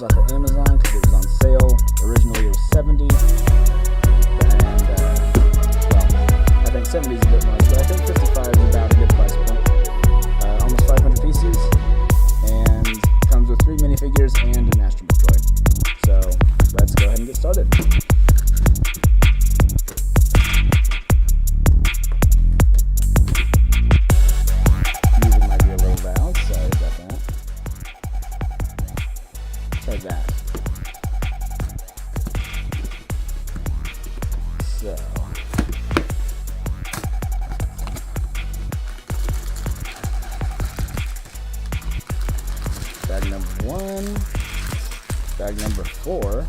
off of Amazon because it was on sale. Originally it was 70, and well, I think 70 is a bit much, but I think 55 is about a good price point. Almost 500 pieces, and comes with 3 minifigures and an astromech droid. So let's go ahead and get started. Music might be a little loud, sorry about that. Try that. So bag number 1, bag number 4,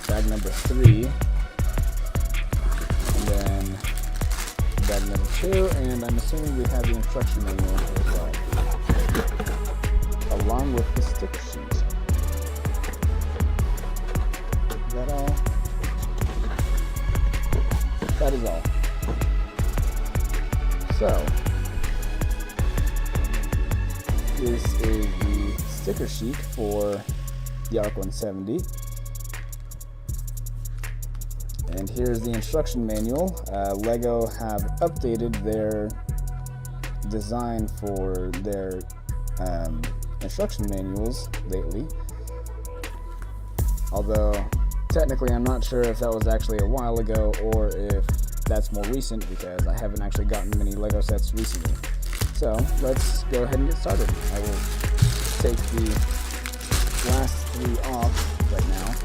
bag number 3, and then bag number 2, and I'm assuming we have the instruction manual as well, along with the sticker sheet. Is that all? That is all. So this is the sticker sheet for the ARC-170, and here's the instruction manual. LEGO have updated their design for their instruction manuals lately, although technically I'm not sure if that was actually a while ago or if that's more recent, because I haven't actually gotten many LEGO sets recently. So let's go ahead and get started. I will take the last 3 off right now.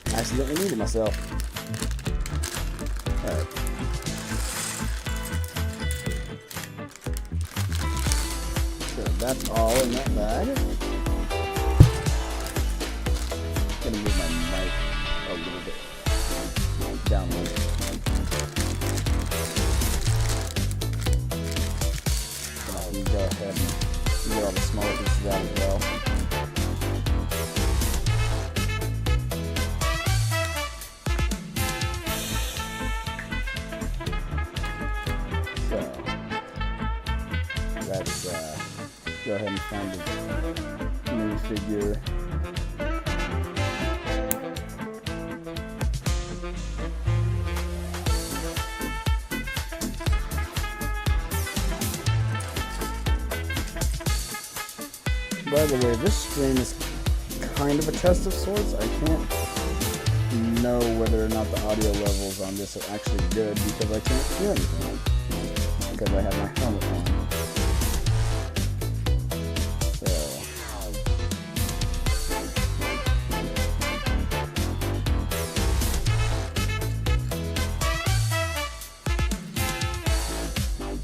I accidentally muted myself. Alright. So that's all in that bag. Gonna move my mic a little bit downward. And I can go ahead and get all the smaller pieces out as well. Let's go ahead and find the minifigure. By the way, this stream is kind of a test of sorts. I can't know whether or not the audio levels on this are actually good because I can't hear anything because I have my helmet on.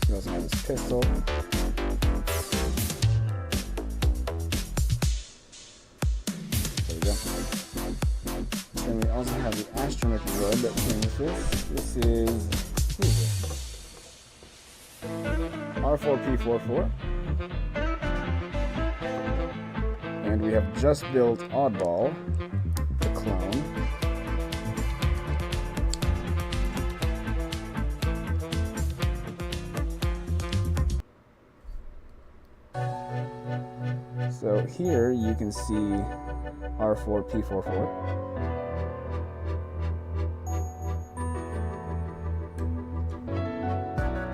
We also have this pistol. There we go. Then we also have the astromech droid that came with this. This is, who is it? R4P44. And we have just built Oddball, the clone. So here you can see R4P44.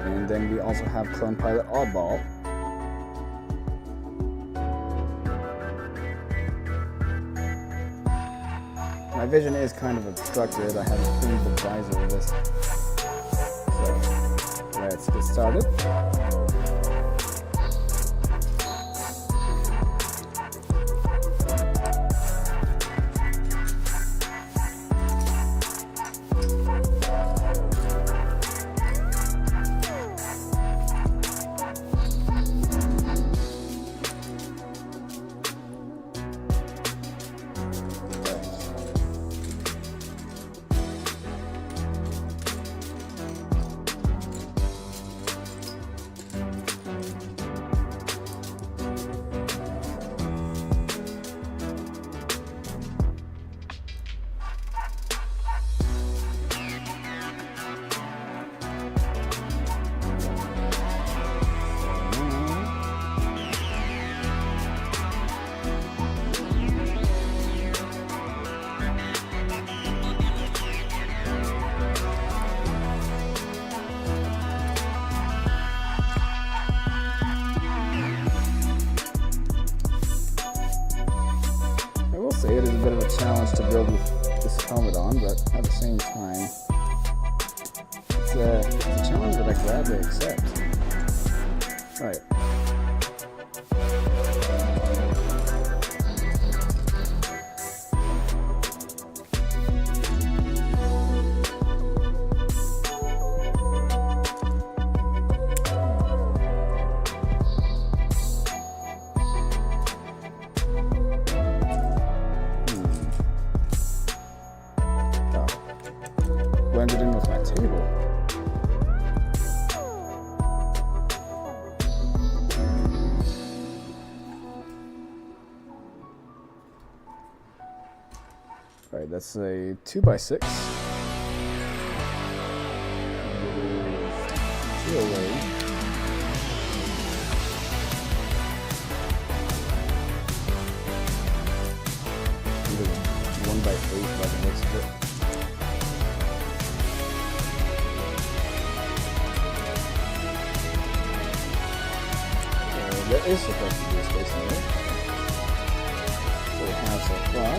And then we also have Clone Pilot Oddball. My vision is kind of obstructed. I haven't cleaned the visor of this. So let's get started. same time, it's a challenge that I gladly accept. Right. Blended in with my table. Alright, that's a 2x6. GOA. Either 1x8 by the looks of it. There is supposed to be a space in there. So we have so far.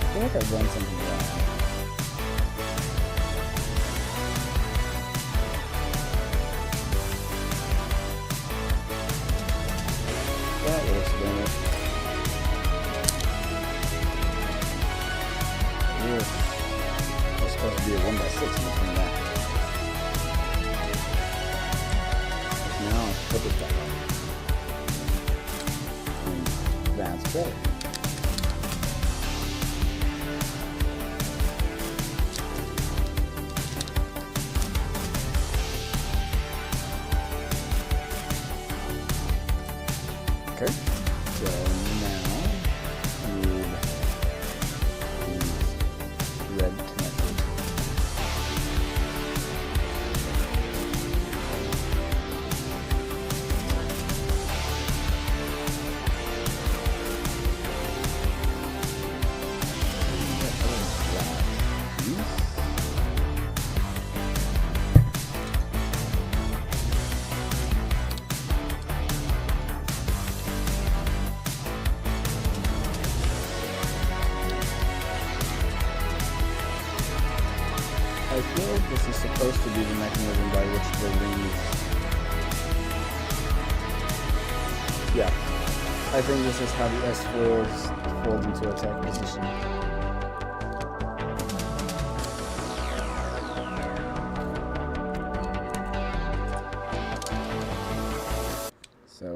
I feel like I've done something wrong. That would explain it. There's supposed to be a 1x6 in between that. Now I put it back up. And that's better. Okay, so now we need these red connectors. I feel like this is supposed to be the mechanism by which the wings... Yeah, I think this is how the S-foils fold into attack position. So,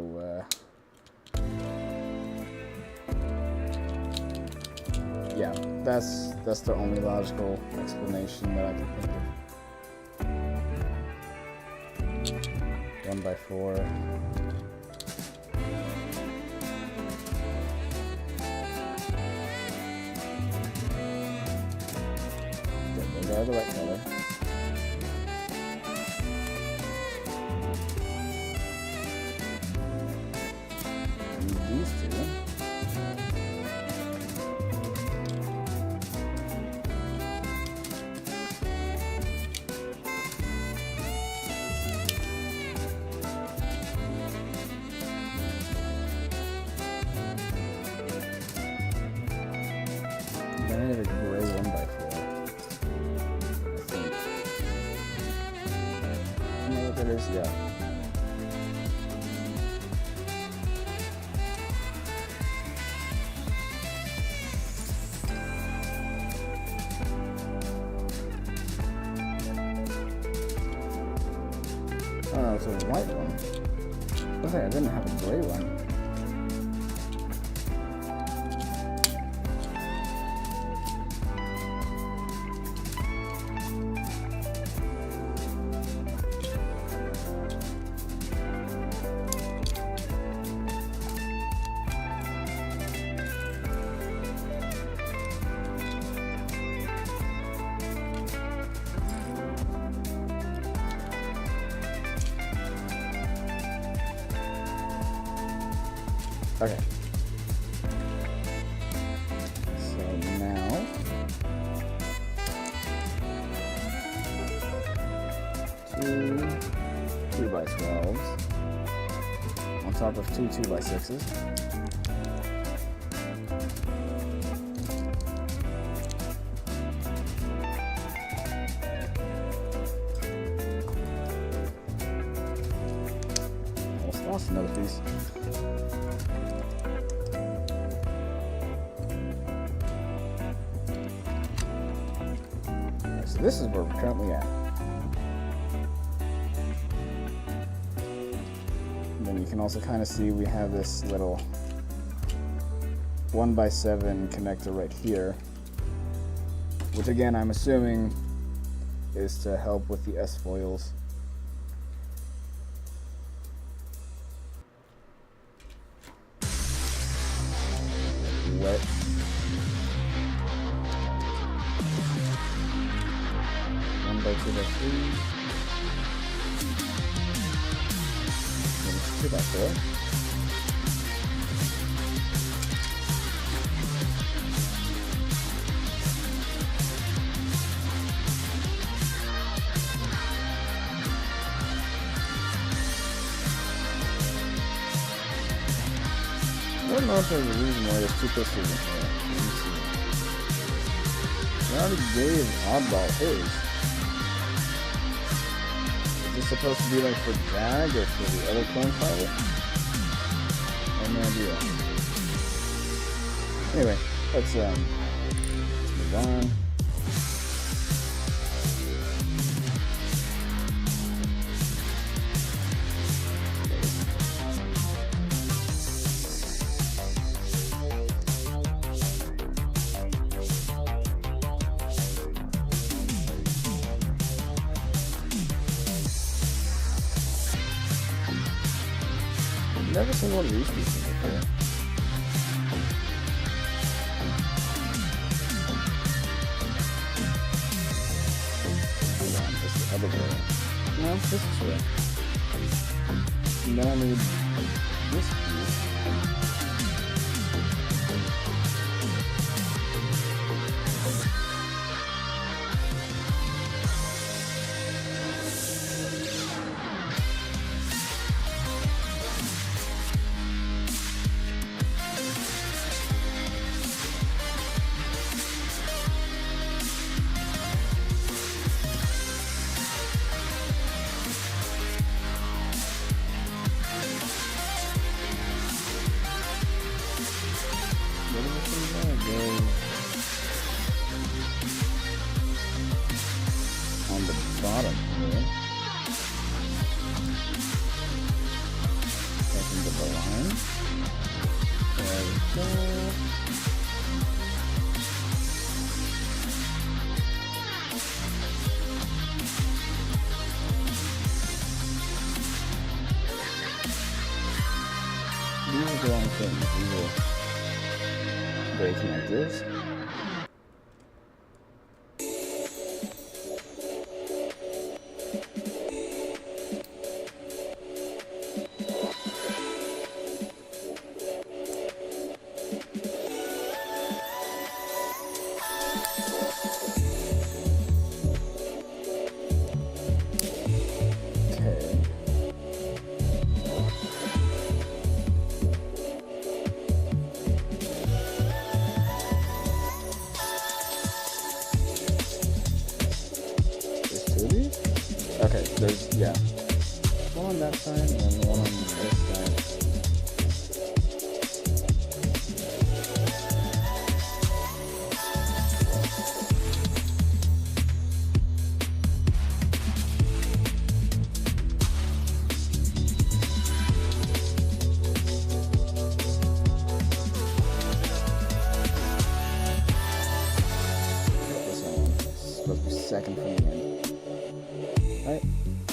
yeah, that's the only logical explanation that I can think of. 1x4. Okay, those are the right color. And these two. I need a gray 1x4. I think. You know what that is? Yeah. Oh, it's a white one. Okay, I didn't have a gray one. Okay. 2x12s on top of two 2x6s. Almost lost another piece. So this is where we're currently at. And then you can also kind of see we have this little 1x7 connector right here, which again I'm assuming is to help with the S-foils. Wet. By 2x3. Let's do that there. I don't know if there's a reason why there's two pistols in here. Let me see. I already gave Oddball his. Is this supposed to be like for Jag or for the other clone pilot? I have no idea. Anyway, let's move on. Never seen one of these pieces before. Hold on, this is the other way. No, this is right. Now I need this piece. On the bottom here, second to the line. There we go. These are the wrong things. These are brake connectors. Okay, there's, yeah, one on that side and then one on this side. This one is supposed to be second from the end. Right?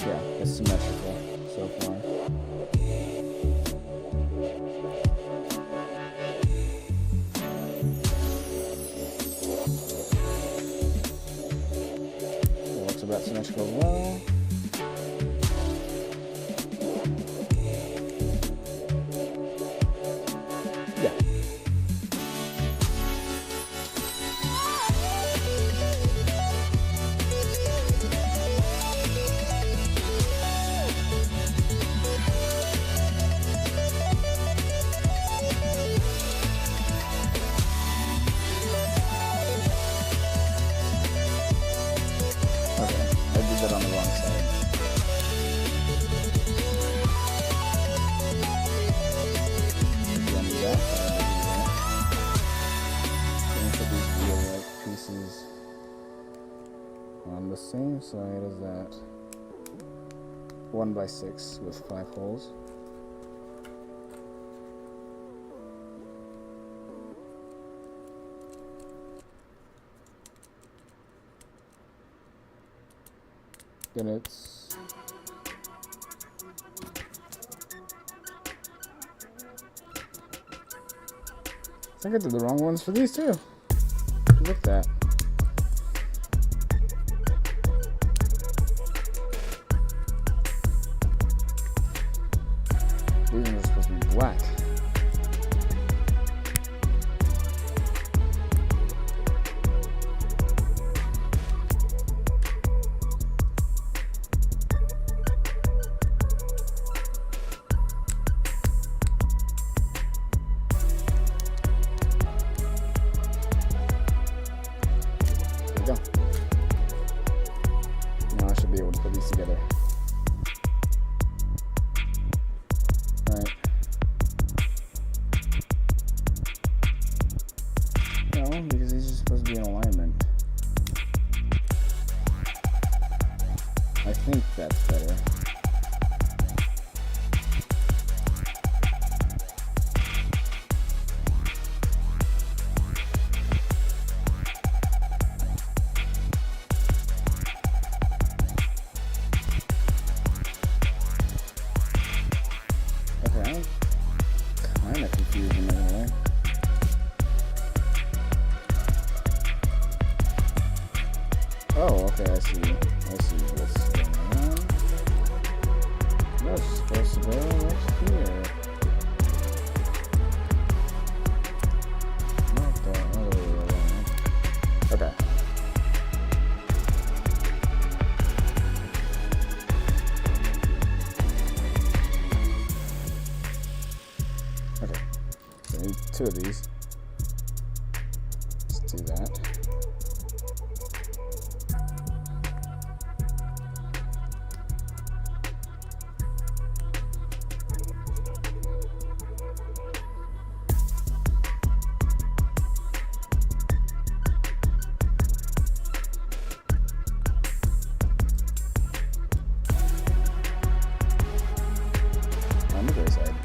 Yeah, it's symmetrical so far. It looks about symmetrical as well. Yeah. on the same side as that. 1x6 with 5 holes. Then it's I think I did the wrong ones for these too. Look at that. These are supposed to be black. There we go. Now I should be able to put these together. Alright. No, because these are supposed to be in alignment. I think that's better. I'm kind of confused in that way. Oh, okay, I see what's going on. That's supposed to go up here. Not the other way around. Okay. Okay. So I need 2 of these. Let's do that. On the gray side.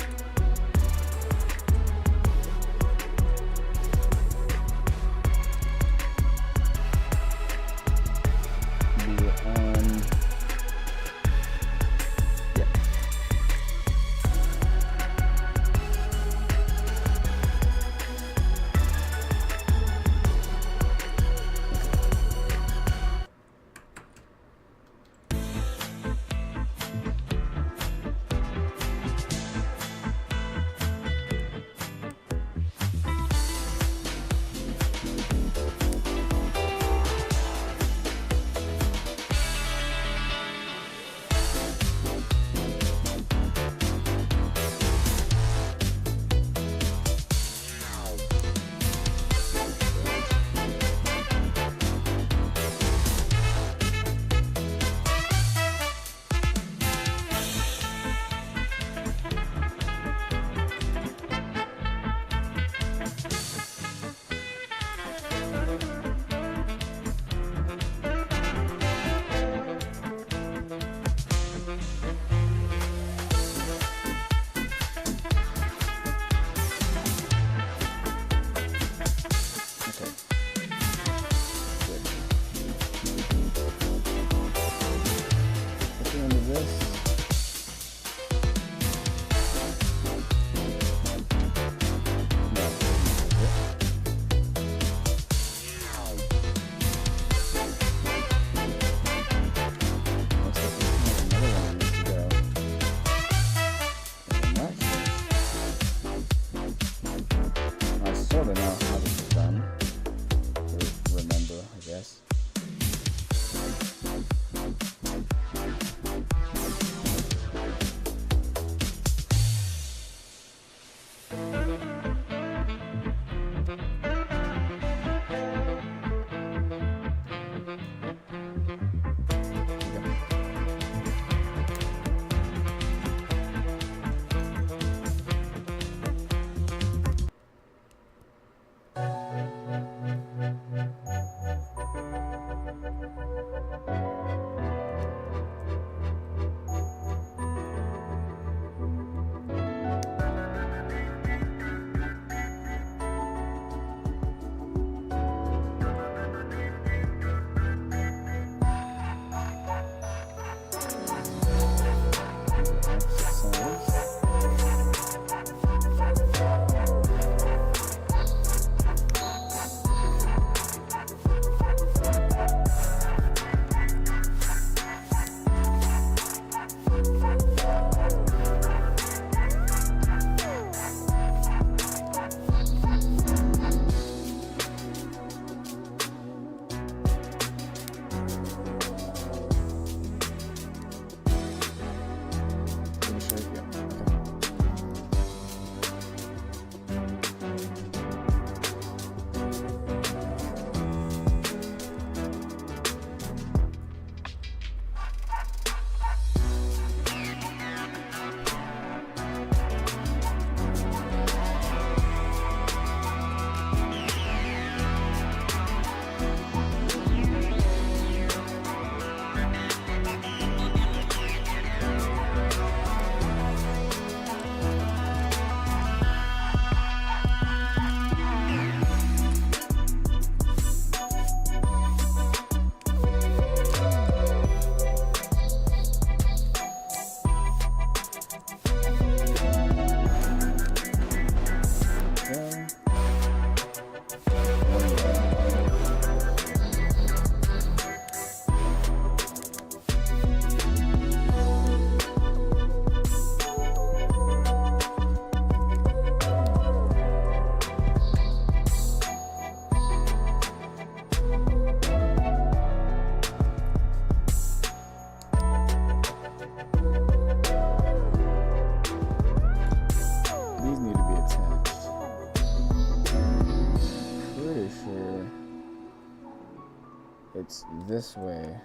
it's this way.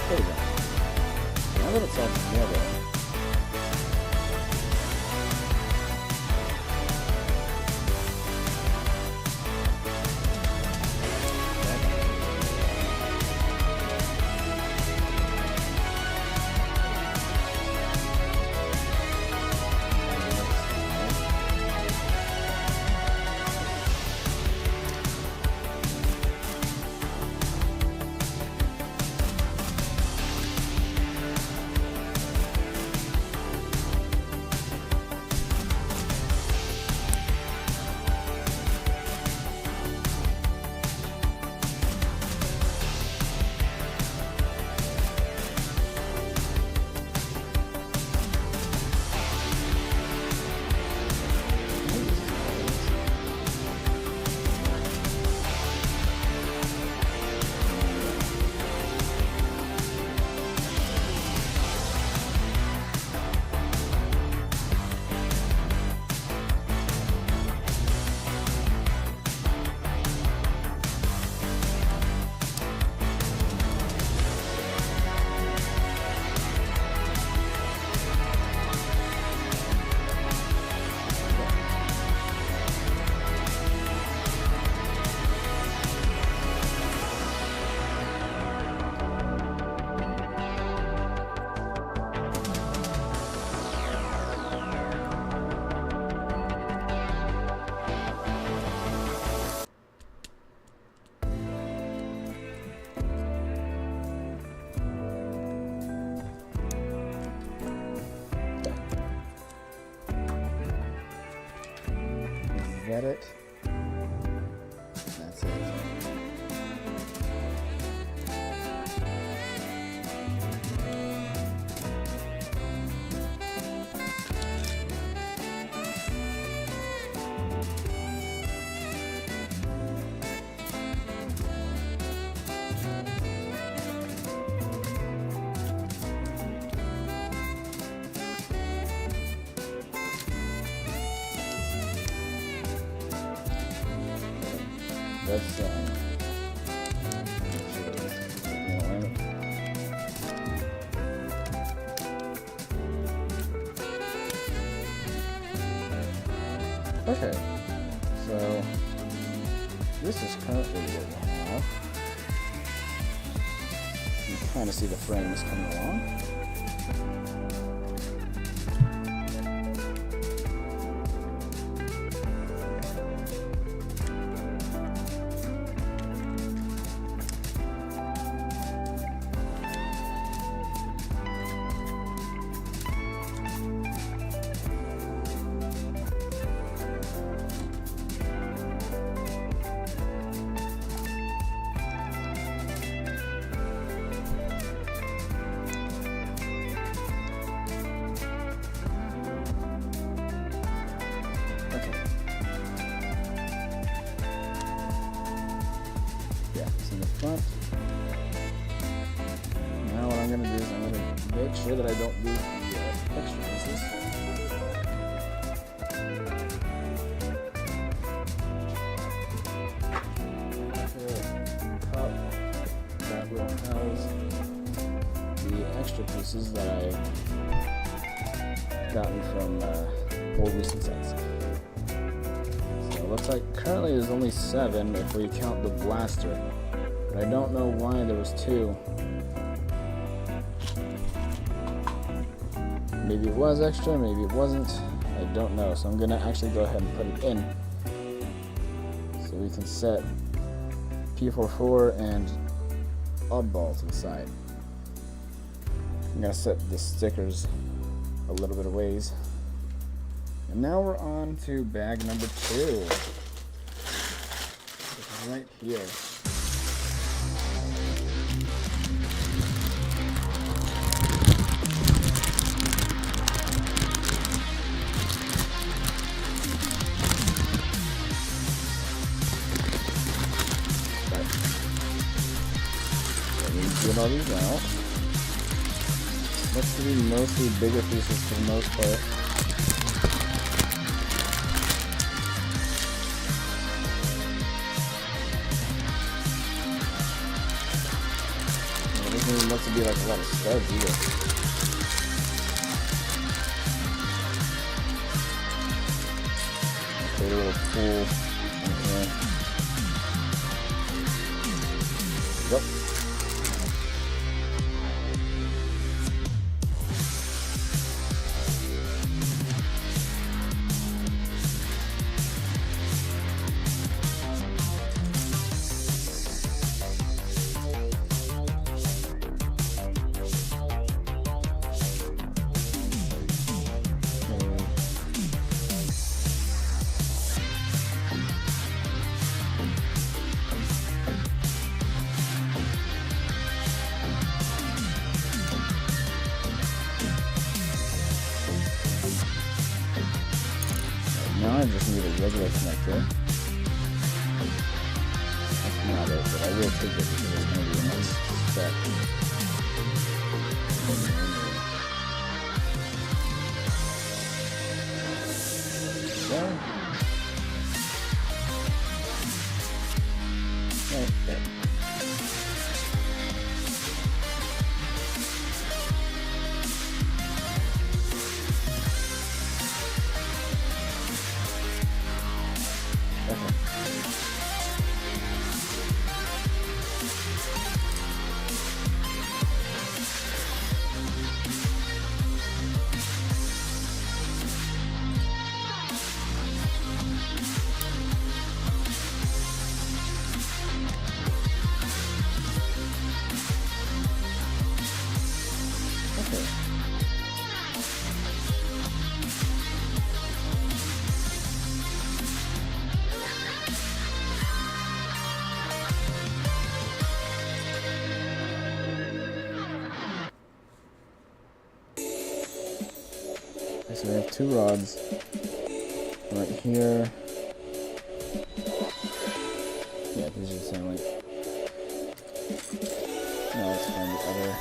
There we go. Now that it's all together, is that it? That's it. That's okay, so this is currently rolling off. You can kind of see the frames coming along. Front. Now what I'm going to do is I'm going to make sure that I don't lose the extra pieces. Top that will house the extra pieces that I've gotten from more recent sets. So it looks like currently there's only 7 if we count the blaster. I don't know why there was 2. Maybe it was extra, maybe it wasn't. I don't know. So I'm gonna actually go ahead and put it in. So we can set P44 and oddball to the side. I'm going to set the stickers a little bit of ways. And now we're on to bag number 2. Which is right here. Get all these out. Looks to be mostly bigger pieces for the most part. It doesn't even look to be like a lot of studs either. Okay, a little pool in here. Yep. Now I just need a regular connector. That's not it, but I will take it because it's going to be a nice spec. There. Right there. So we have 2 rods right here. Yeah, these are the same length. Now let's find the other.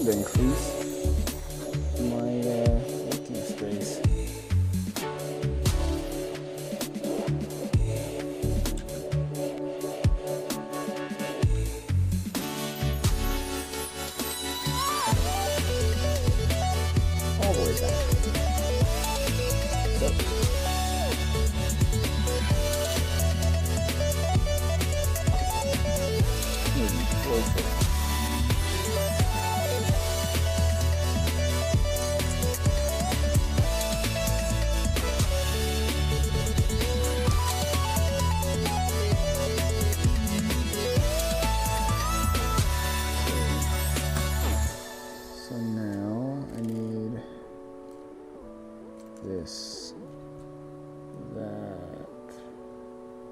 Increase my working space. All the way back. So. Maybe closer.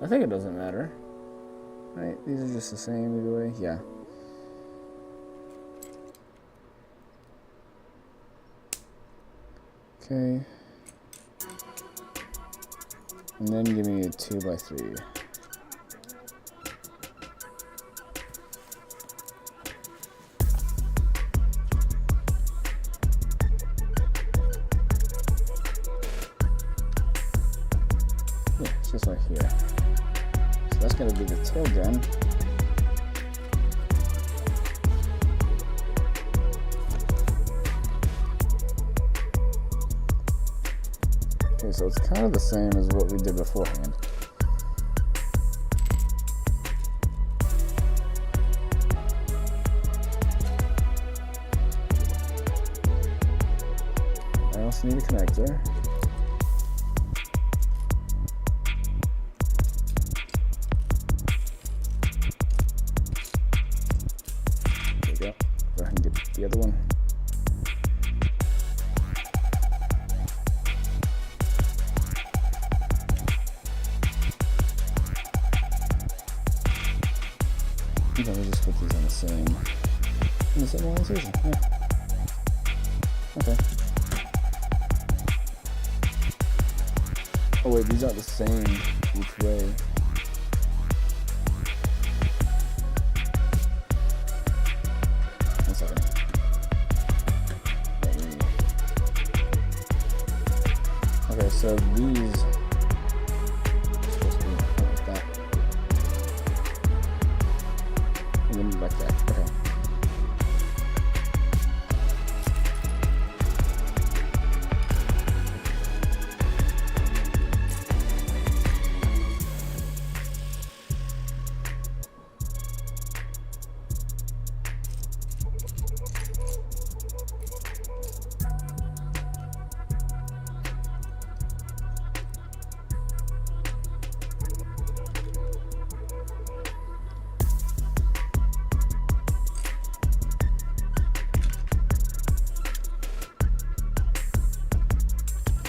I think it doesn't matter. Right? These are just the same either way. Yeah. Okay. And then give me a 2x3. Yeah, it's just right here. So that's going to be the tail gun. Okay, so it's kind of the same as what we did beforehand. I also need a connector. There we go. Go ahead and get the other one. Let me just put these on the same orientation. Yeah. Okay. Oh wait, these aren't the same each way. One second. Okay, so these are supposed to be like that. And then like that. Okay.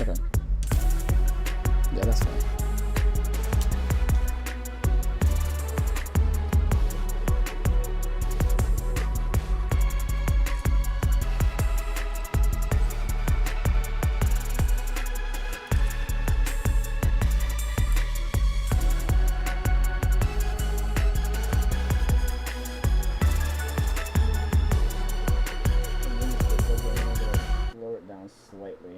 Okay. Yeah, that's fine. Lower it down slightly.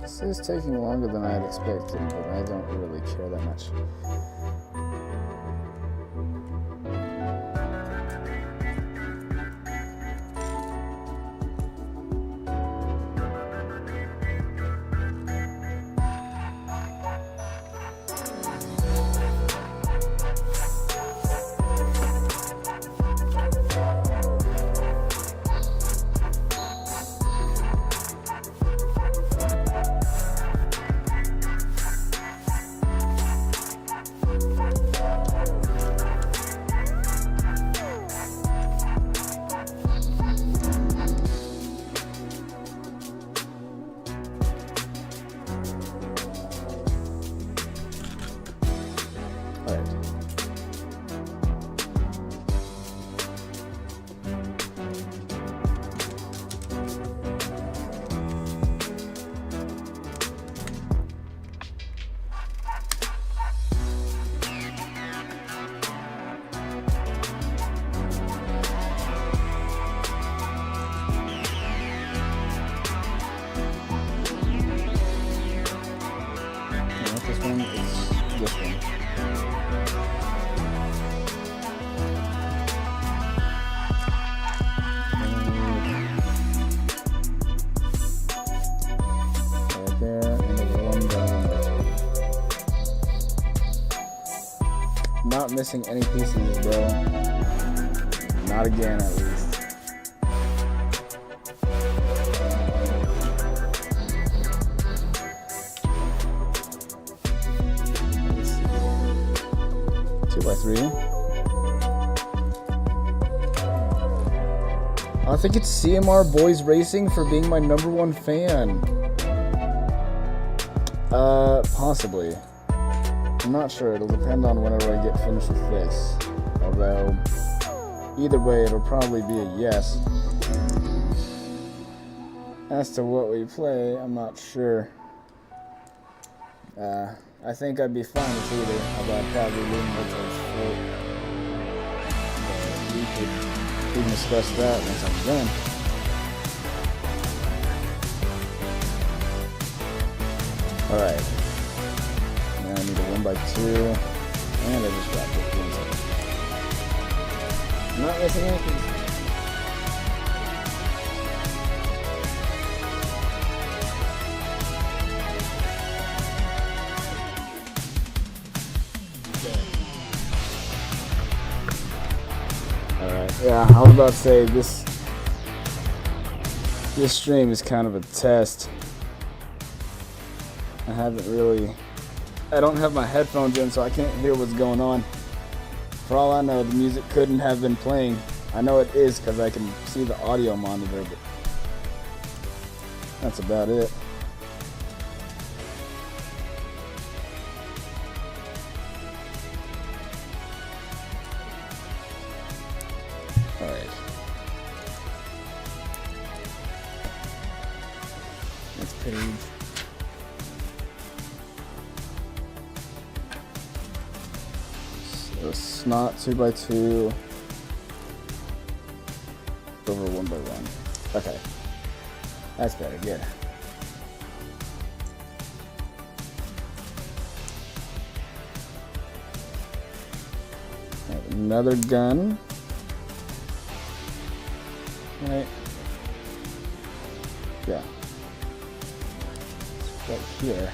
This is taking longer than I had expected, but I don't really care that much. missing any pieces, bro. Not again, at least. 2x3. I think it's CMR Boys Racing for being my #1 fan. Possibly. I'm not sure. It'll depend on whenever I get finished with this. Although, either way, it'll probably be a yes. As to what we play, I'm not sure. I think I'd be fine with either, although I'd probably lean more towards float. We can discuss that once I'm done. Alright. Now I need a 1x2, and I just dropped it. I'm not missing anything. Yeah, I was about to say this stream is kind of a test. I don't have my headphones in, so I can't hear what's going on. For all I know, the music couldn't have been playing. I know it is because I can see the audio monitor, but that's about it. Alright. Next page. So Snot 2x2 over 1x1. Okay. That's better, good. Another gun. Right. Yeah. It's right here.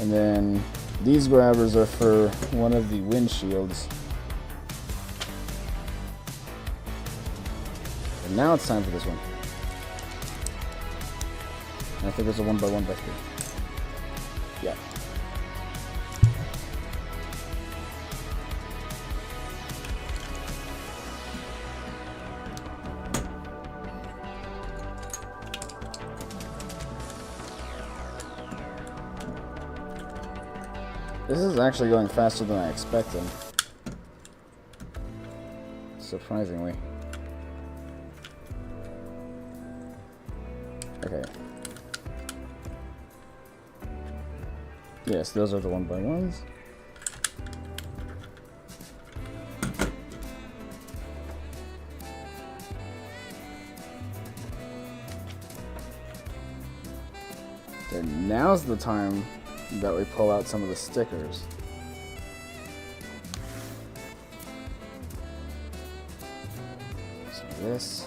And then these grabbers are for one of the windshields. And now it's time for this one. I think it's a 1x1x3. Yeah. This is actually going faster than I expected. Surprisingly. Okay. Yes, those are the 1x1s. And now's the time that we pull out some of the stickers. So this,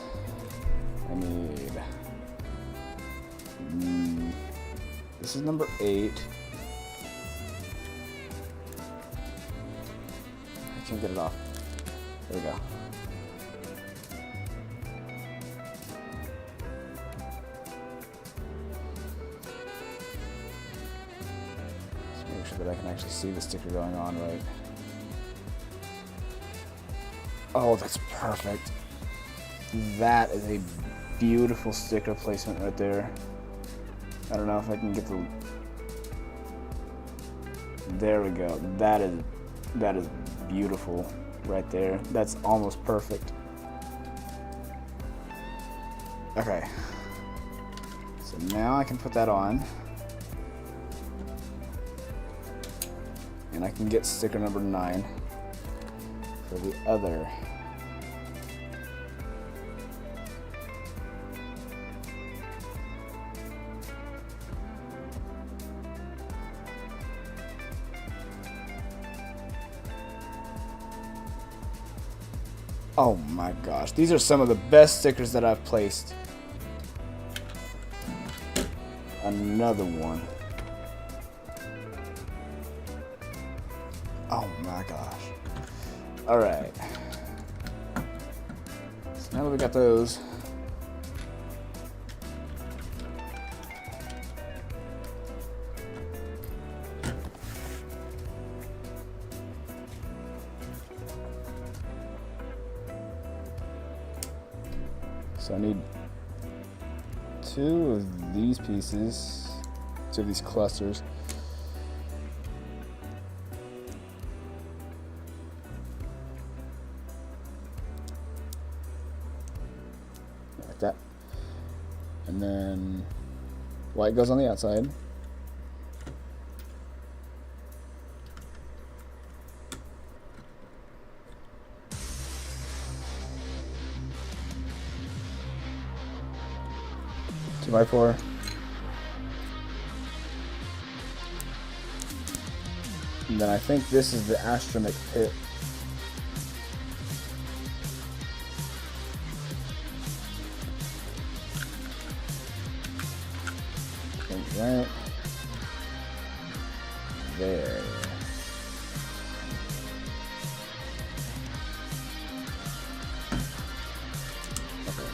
I need. This is number 8. I can't get it off. There we go. Make sure that I can actually see the sticker going on right. Oh, that's perfect. That is a beautiful sticker placement right there. I don't know if I can get the... There we go. That is beautiful right there. That's almost perfect. Okay. So now I can put that on. And I can get sticker number 9 for the other. Oh my gosh, these are some of the best stickers that I've placed another one. Oh my gosh. Alright. So now that we got those, so I need 2 of these pieces, 2 of these clusters. Like that. And then white goes on the outside. Two by 4. And then I think this is the astromech pit. Right there. Okay.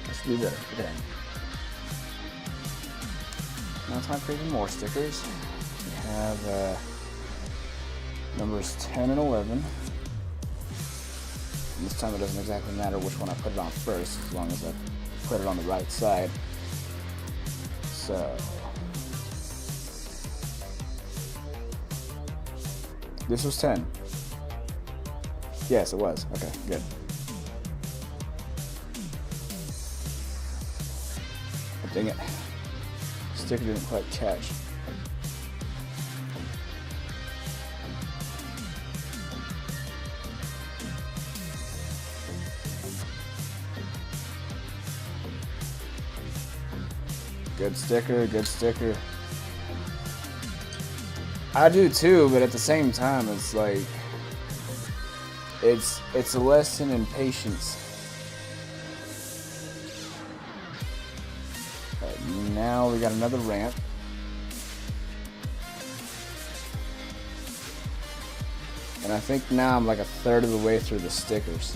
That should be better. Okay. Now time for even more stickers. We have numbers 10 and 11. And this time it doesn't exactly matter which one I put it on first, as long as I put it on the right side. So this was 10. Yes, it was. Okay, good. Oh, dang it. Sticker didn't quite catch. Good sticker, good sticker. I do too, but at the same time, it's like it's a lesson in patience. Right, now we got another ramp. And I think now I'm like 1/3 of the way through the stickers.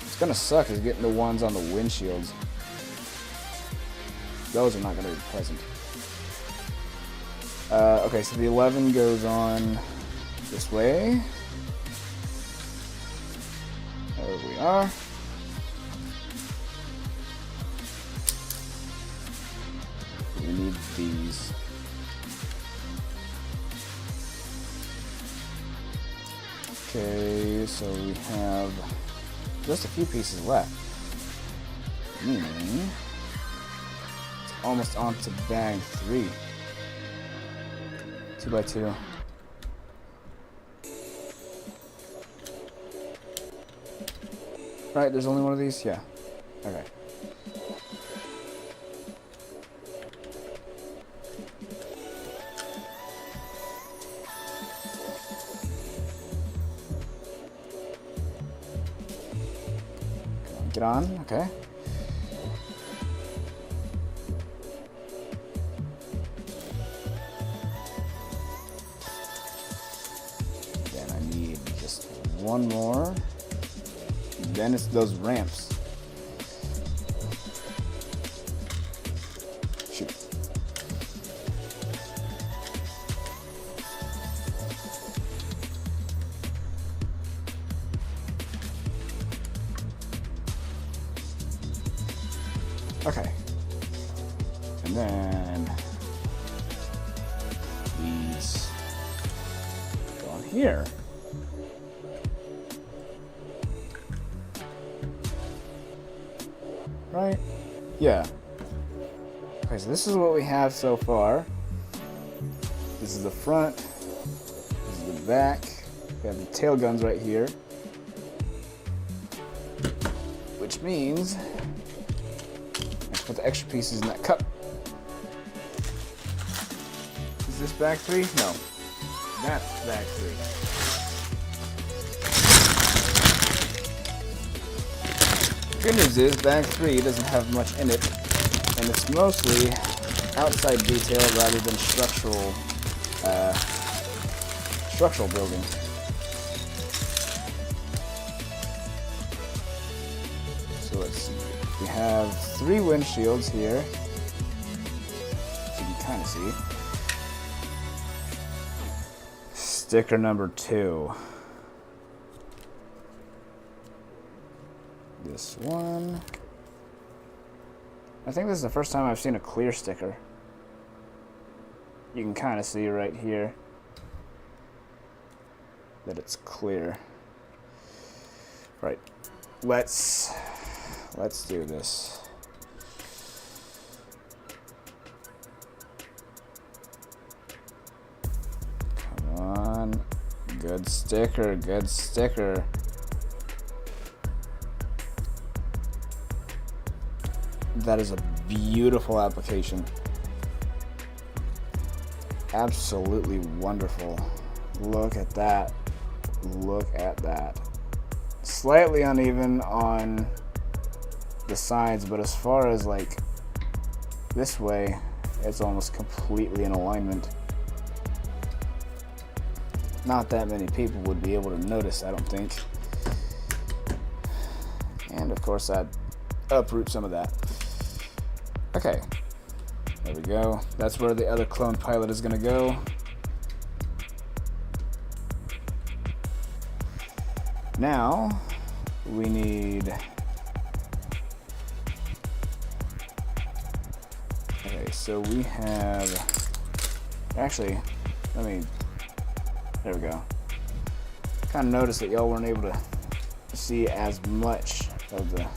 It's gonna suck is getting the ones on the windshields. Those are not going to be pleasant. Okay, so the 11 goes on this way. There we are. We need these. Okay, so we have just a few pieces left. Meaning almost onto bag 3. 2 by 2. Right, there's only one of these? Yeah. Okay. Get on, okay. One more, then it's those ramps. Shoot. Okay. And then these go on here. Right? Yeah. Okay, so this is what we have so far. This is the front. This is the back. We have the tail guns right here. Which means let's put the extra pieces in that cup. Is this bag 3? No. That's bag 3. Good news is bag 3 doesn't have much in it, and it's mostly outside detail rather than structural building. So let's see. We have 3 windshields here, as you can kind of see. Sticker number 2. This one. I think this is the first time I've seen a clear sticker. You can kind of see right here that it's clear. Right. Let's do this. Come on. Good sticker, good sticker. That is a beautiful application. Absolutely wonderful. Look at that. Look at that. Slightly uneven on the sides, but as far as like this way, it's almost completely in alignment. Not that many people would be able to notice, I don't think. And of course, I'd uproot some of that. Okay, there we go. That's where the other clone pilot is going to go. Now, we need... Okay, so we have... Actually, there we go. Kind of noticed that y'all weren't able to see as much of the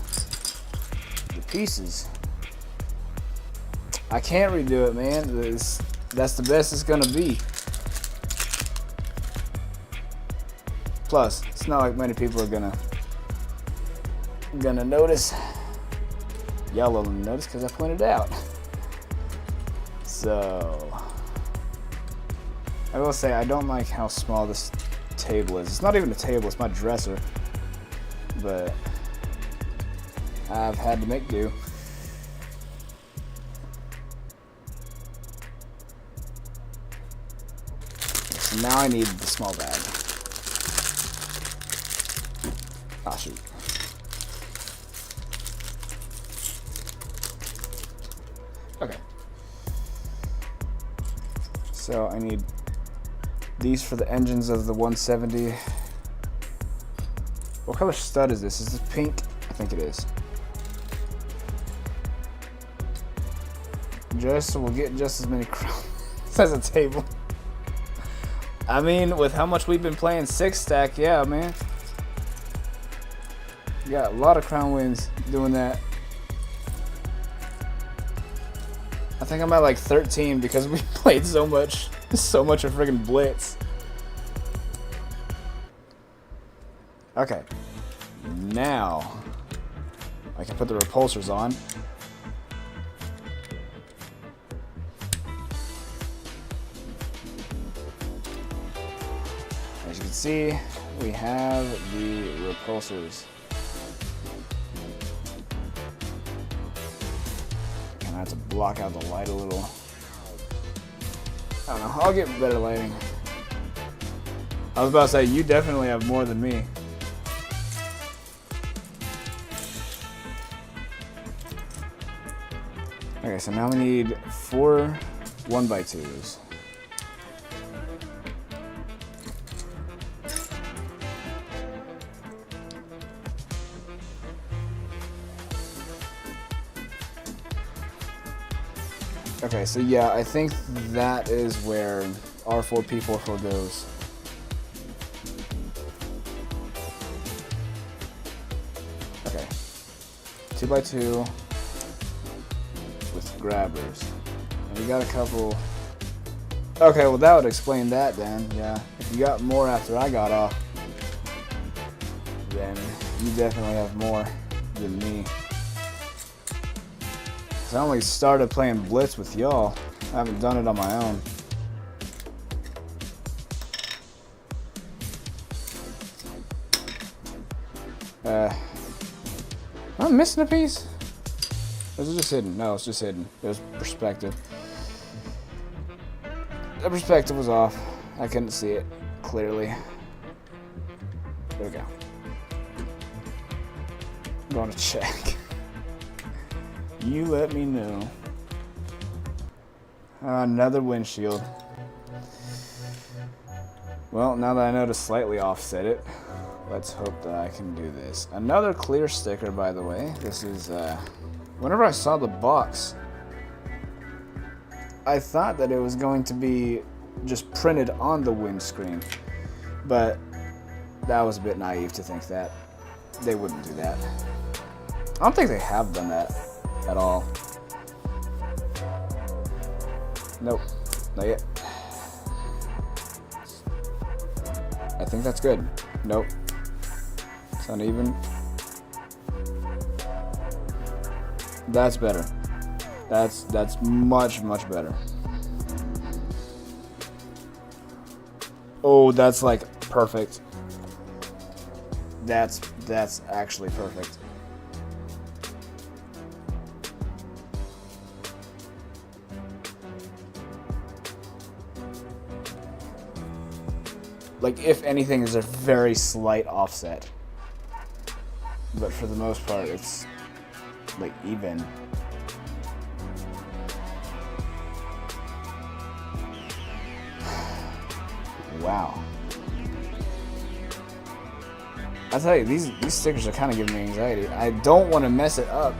pieces. I can't redo it, man. That's the best it's gonna be. Plus, it's not like many people are gonna notice. Y'all will notice because I pointed out. So, I will say I don't like how small this table is. It's not even a table, it's my dresser. But I've had to make do. So now I need the small bag. Ah, shoot. Okay. So I need these for the engines of the 170. What color stud is this? Is this pink? I think it is. Just so we'll get just as many crowns as a table. I mean, with how much we've been playing 6-stack, yeah, man. We got a lot of crown wins doing that. I think I'm at like 13 because we played so much of friggin' Blitz. Okay. Now I can put the repulsors on. As you can see, we have the repulsors. And I have to block out the light a little. I don't know, I'll get better lighting. I was about to say, you definitely have more than me. Okay, so now we need 4 1x2s. Okay, so yeah, I think that is where R4P44 goes. Okay, 2x2 with grabbers. And we got a couple. Okay, well that would explain that then. Yeah, if you got more after I got off, then you definitely have more than me. I only started playing Blitz with y'all. I haven't done it on my own. Am I missing a piece? Or is it just hidden? No, it's just hidden. There's perspective. The perspective was off. I couldn't see it clearly. There we go. I'm going to check. You let me know. Another windshield. Well, now that I know to slightly offset it, let's hope that I can do this. Another clear sticker, by the way. This is, whenever I saw the box, I thought that it was going to be just printed on the windscreen. But that was a bit naive to think that. They wouldn't do that. I don't think they have done that at all. Nope, not yet. I think that's good. Nope. It's uneven. That's better. That's much better. Oh, that's like perfect. That's actually perfect. Like, if anything, is a very slight offset. But for the most part, it's, like, even. Wow. I tell you, these stickers are kind of giving me anxiety. I don't want to mess it up.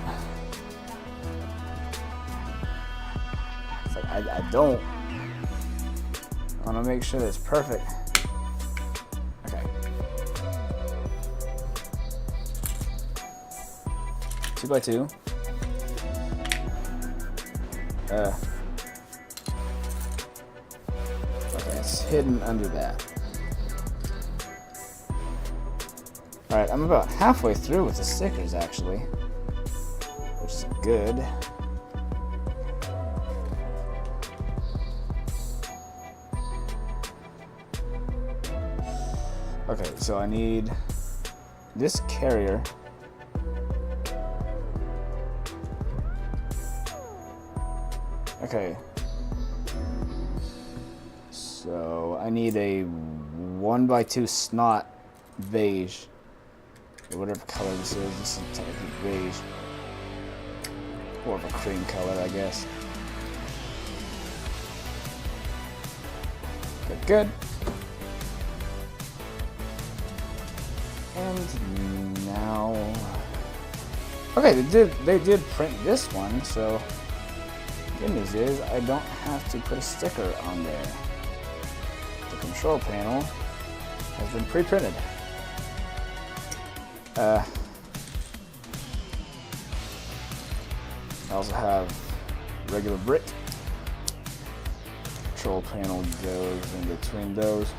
It's like, I don't. I want to make sure that it's perfect. 2x2. Okay, it's hidden under that. Alright, I'm about halfway through with the stickers, actually. Which is good. Okay, so I need this carrier. Okay, so I need a 1x2 snot beige, or whatever color this is. This is technically beige, more of a cream color, I guess. Good. And now, okay, they did print this one, so. Good news is I don't have to put a sticker on there. The control panel has been pre-printed. I also have regular brick. Control panel goes in between those.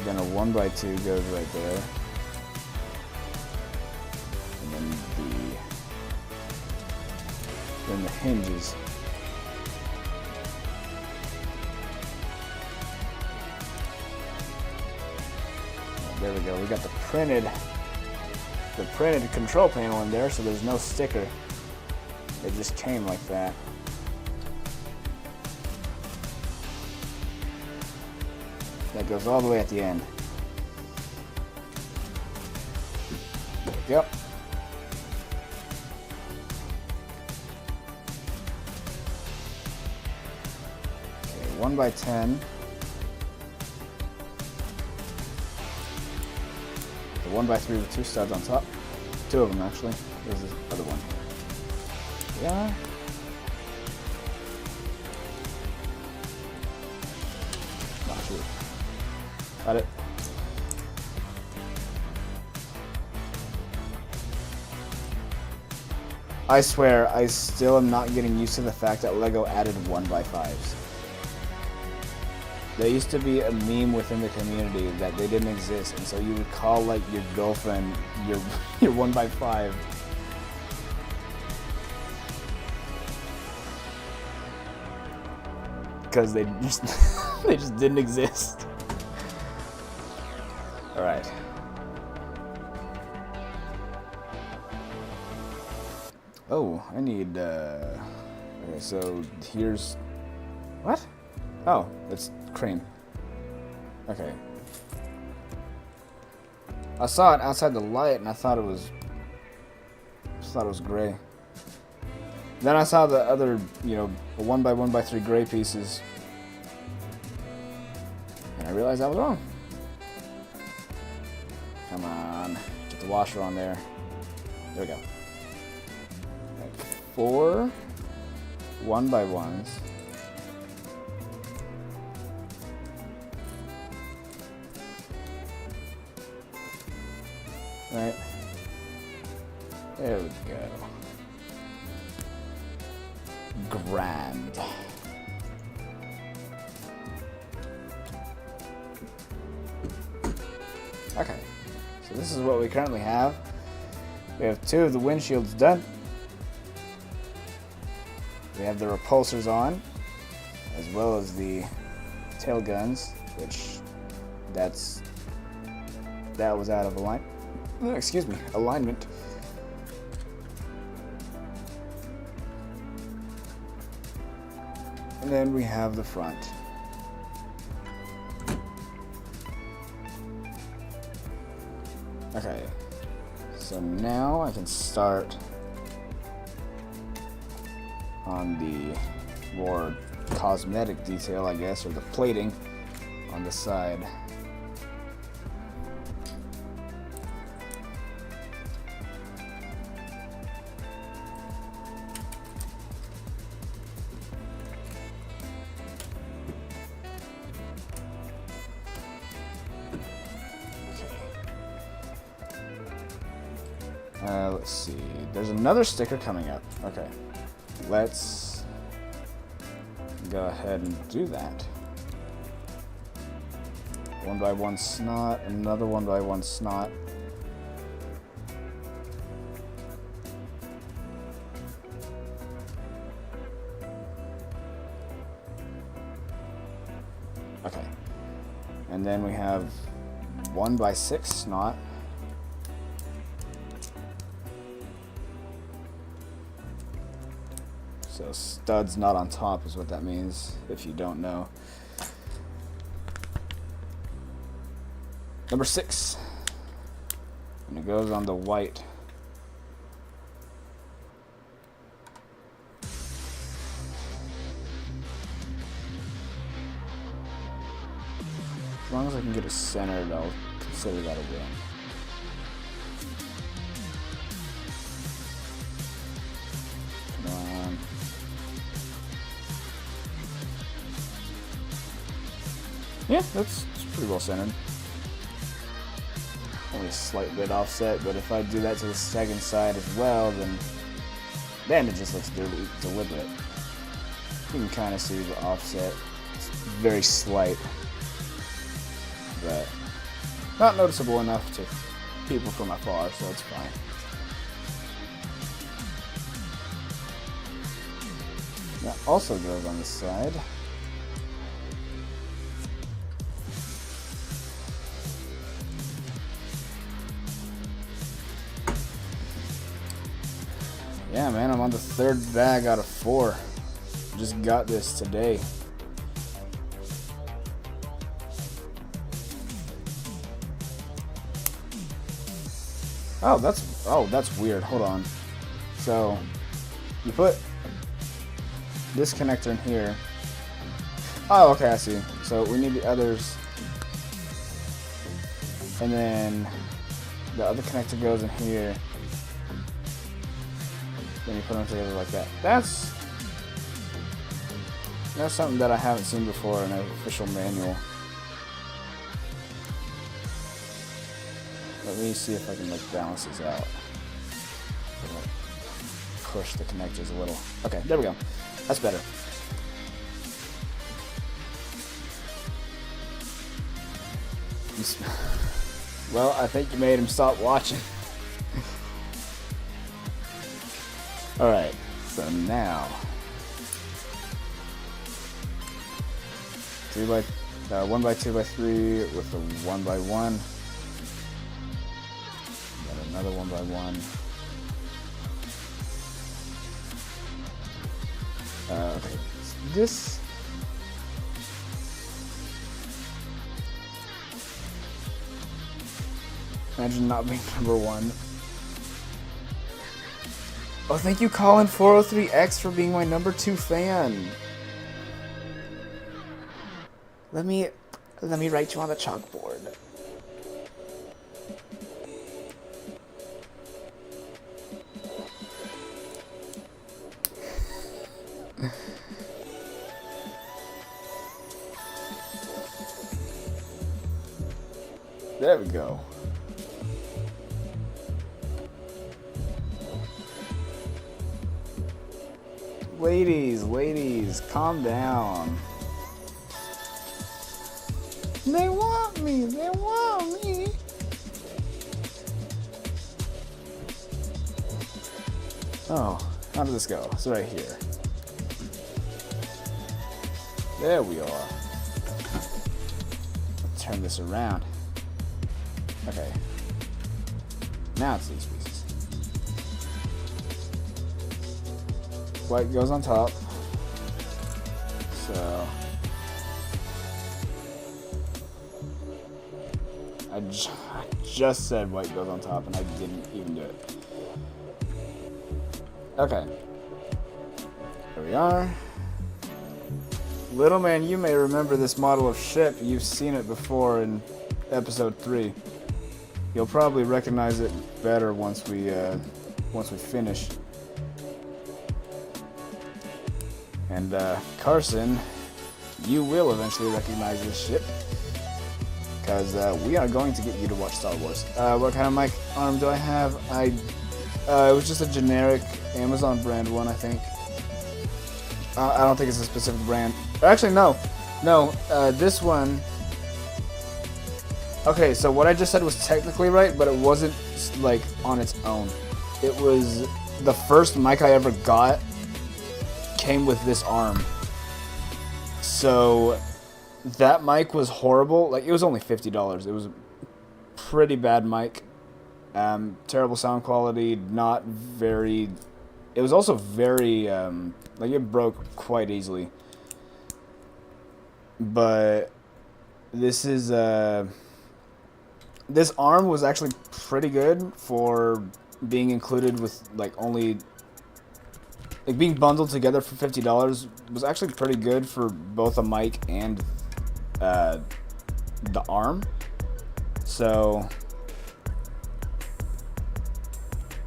Then a 1x2 goes right there. And then the hinges. There we go. We got the printed control panel in there, so there's no sticker. It just came like that. That goes all the way at the end. Yep. Okay, 1x10. The 1x3 with 2 studs on top. 2 of them actually. There's this other one. Yeah. Not sure. Got it. I swear, I still am not getting used to the fact that LEGO added 1x5s. There used to be a meme within the community that they didn't exist, and so you would call like your girlfriend your 1x5. because they just they just didn't exist. All right. Oh, I need. Okay, so here's what? Oh, it's cream. Okay. I saw it outside the light, and I thought it was gray. Then I saw the other, you know, 1x1x3 gray pieces, and I realized I was wrong. Come on, get the washer on there. There we go. Right, 4 1x1s. Right. There we go. Grand. Okay. So this is what we currently have. We have 2 of the windshields done. We have the repulsors on, as well as the tail guns, which that was out of alignment. Excuse me, alignment. And then we have the front. Okay, so now I can start on the more cosmetic detail, I guess, or the plating on the side. Let's see. There's another sticker coming up. Okay. Let's go ahead and do that. 1x1 snot, another 1x1 snot. Okay. And then we have 1x6 snot. So studs not on top is what that means, if you don't know. Number 6. And it goes on the white. As long as I can get it centered, I'll consider that a win. Come on. Yeah, that's pretty well centered. Only a slight bit offset, but if I do that to the second side as well, then it just looks deliberate. You can kind of see the offset. It's very slight, but not noticeable enough to people from afar, so it's fine. That also goes on the side. Yeah, man, I'm on the 3rd bag out of 4. Just got this today. Oh, that's weird. Hold on. So, you put this connector in here. Oh, okay, I see. So we need the others. And then the other connector goes in here. Then you put them together like that. That's something that I haven't seen before in an official manual. Let me see if I can balance these out. Push the connectors a little. Okay, there we go. That's better. Well, I think you made him stop watching. Alright, so now 1 by 2 by 3 with a 1 by 1. Got another 1 by 1. Okay, this. Imagine not being number 1. Oh, thank you, Colin403X, for being my number 2 fan. Let me write you on the chalkboard. There we go. Ladies, calm down. They want me. Oh, how did this go? It's right here. There we are. Let's turn this around. Okay. Now it's these pieces. White goes on top. So I just said white goes on top and I didn't even do it. Okay. Here we are. Little man, you may remember this model of ship. You've seen it before in episode 3. You'll probably recognize it better once we finish. And Carson, you will eventually recognize this ship, because we are going to get you to watch Star Wars. What kind of mic arm do I have? It was just a generic Amazon brand one, I think. I don't think it's a specific brand. Actually, no, this one. Okay, so what I just said was technically right, but it wasn't like on its own. It was the first mic I ever got came with this arm. So that mic was horrible. Like, it was only $50. It was a pretty bad mic. Terrible sound quality, not very. It was also very like, it broke quite easily. But this is this arm was actually pretty good for being included with, like, only, like, being bundled together for $50 was actually pretty good for both a mic and the arm. So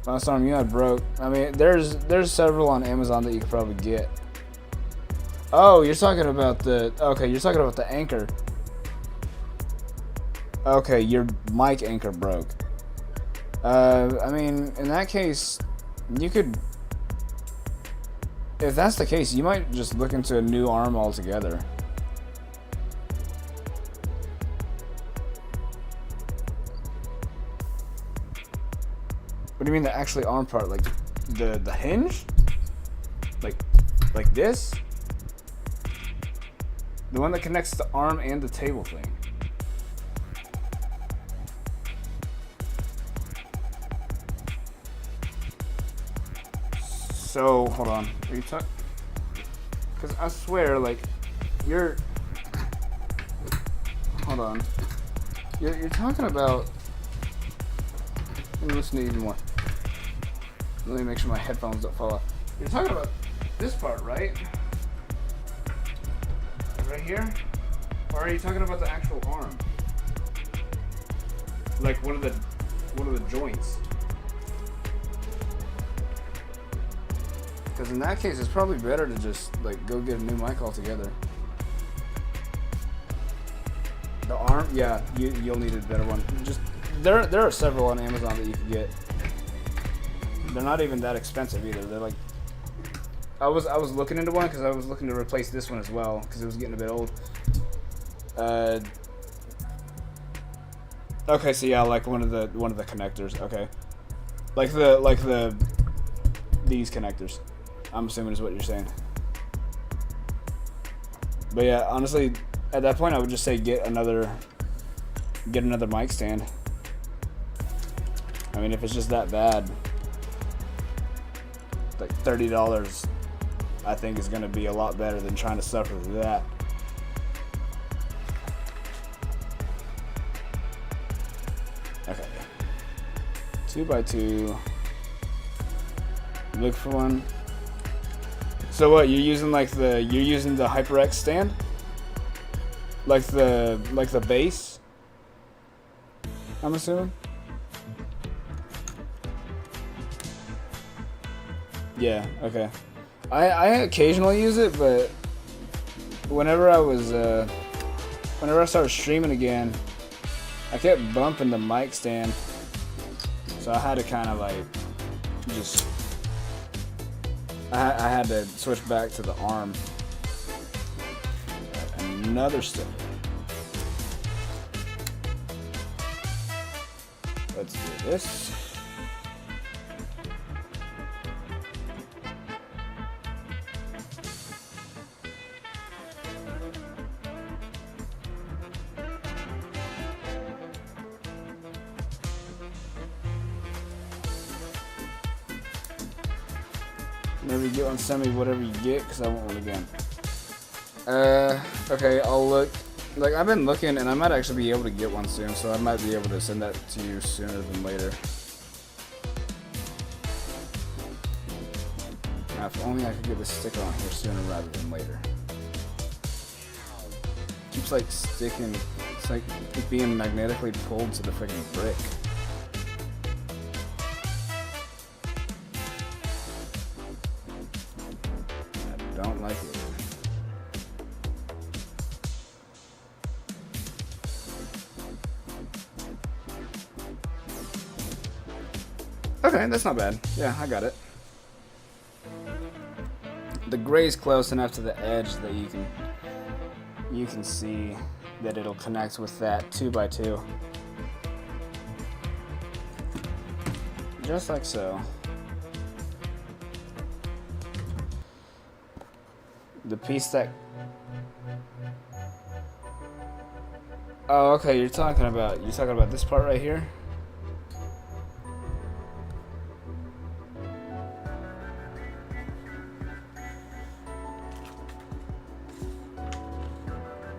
last arm you had broke. I mean, there's several on Amazon that you could probably get. Oh, you're talking about the, okay, you're talking about the anchor. Okay, your mic anchor broke. I mean, in that case, you could, if that's the case, you might just look into a new arm altogether. What do you mean the actually arm part? Like the hinge? Like this? The one that connects the arm and the table thing. So, hold on. Are you talking? Because I swear, like, you're. Hold on. You're talking about. Let me listen to you even more. Let me make sure my headphones don't fall off. You're talking about this part, right? Right here? Or are you talking about the actual arm? Like one of the joints? Because in that case, it's probably better to just, like, go get a new mic altogether. The arm, yeah, you'll need a better one. Just there are several on Amazon that you can get. They're not even that expensive either. They're like, I was looking into one because I was looking to replace this one as well because it was getting a bit old. Okay, so yeah, like one of the connectors. Okay, like these connectors. I'm assuming is what you're saying. But yeah, honestly, At that point, I would just say get another mic stand. I mean, if it's just that bad, like $30, I think is going to be a lot better than trying to suffer through that. Okay. 2x2. Look for one. So what, you're using the HyperX stand? Like the base? I'm assuming? Yeah, okay. I occasionally use it, but whenever I started streaming again, I kept bumping the mic stand. So I had to kind of like just I had to switch back to the arm. Another sticker. Let's do this. Whenever you get one, send me whatever you get, because I want one again. Okay, I'll look. Like, I've been looking, and I might actually be able to get one soon, so I might be able to send that to you sooner than later. Now, if only I could get this sticker on here sooner rather than later. It keeps, like, sticking. It's like being magnetically pulled to the freaking brick. I don't like it. Okay, that's not bad. Yeah, I got it. The gray's close enough to the edge that you can see that it'll connect with that 2x2. Just like so. The piece that... Oh, okay, you're talking about this part right here?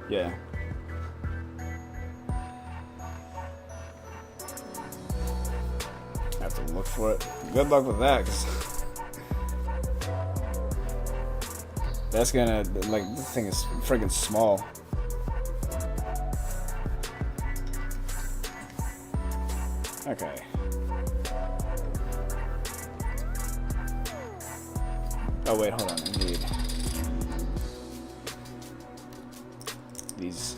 Yeah. I have to look for it. Good luck with that, 'cause that's gonna, like, this thing is friggin' small. Okay. Oh wait, hold on, I need these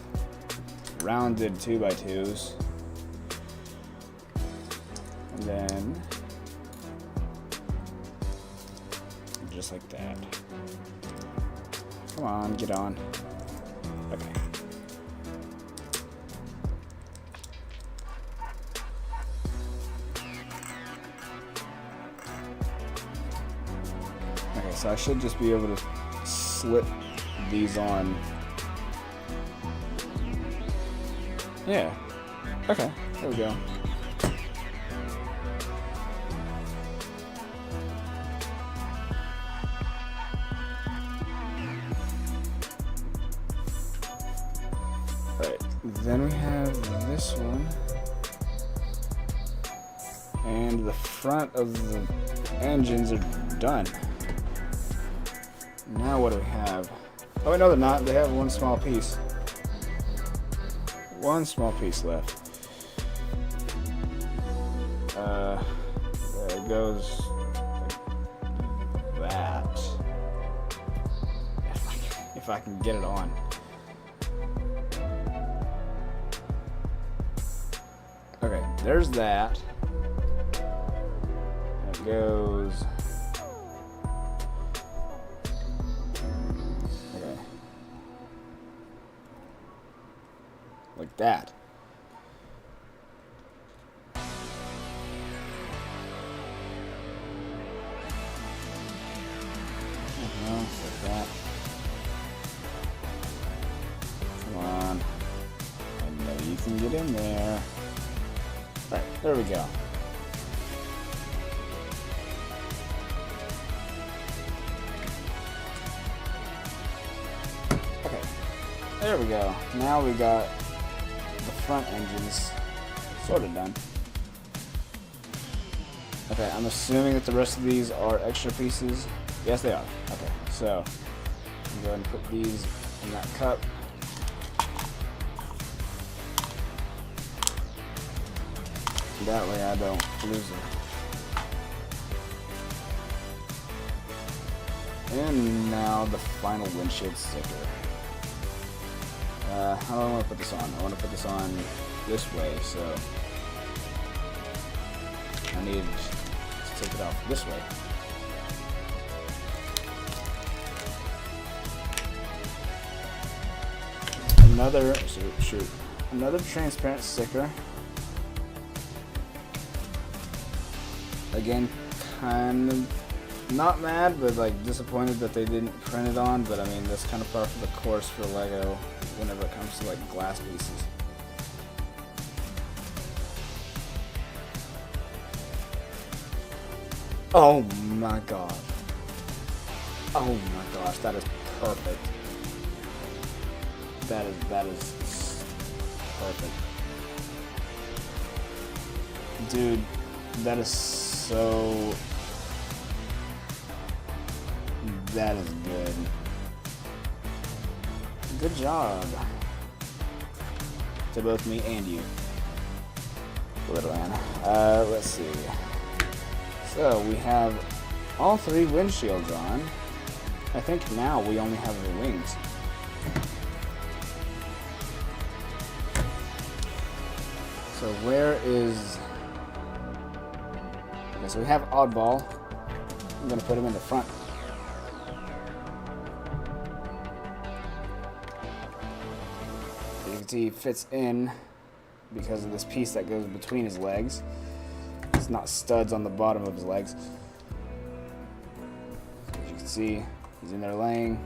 rounded 2x2s, and then just like that. Come on, get on. Okay. Okay, so I should just be able to slip these on. Yeah. Okay, there we go. Alright, then we have this one. And the front of the engines are done. Now what do we have? Oh wait, no they're not. They have one small piece. One small piece left. There it goes. Like that. If I can get it on. Okay, there's that. It goes. Okay. Like that. Like that. Come on. in there. Right, there we go. Okay, there we go. Now we got the front engines sort of done. Okay, I'm assuming that the rest of these are extra pieces. Yes, they are. Okay, so I'm going to put these in that cup. That way I don't lose them. And now the final windshield sticker. How do I want to put this on? I want to put this on this way, so I need to take it off this way. Another transparent sticker. Again, kind of not mad, but like disappointed that they didn't print it on. But I mean, that's kind of par for the course for Lego whenever it comes to like glass pieces. Oh my god! Oh my gosh, that is perfect. That is perfect, dude. That is so. That is good. Good job to both me and you, little Anna. Let's see. So we have all three windshields on. I think now we only have the wings. So where is... Okay, so we have Oddball. I'm going to put him in the front. So you can see he fits in because of this piece that goes between his legs. It's not studs on the bottom of his legs. As you can see, he's in there laying.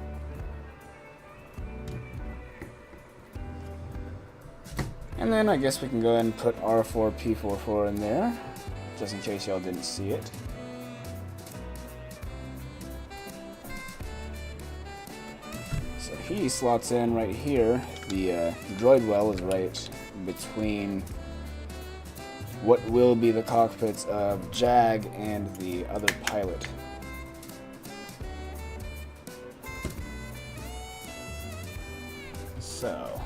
And then I guess we can go ahead and put R4P44 in there, just in case y'all didn't see it. So he slots in right here. The droid well is right between what will be the cockpits of Jag and the other pilot. So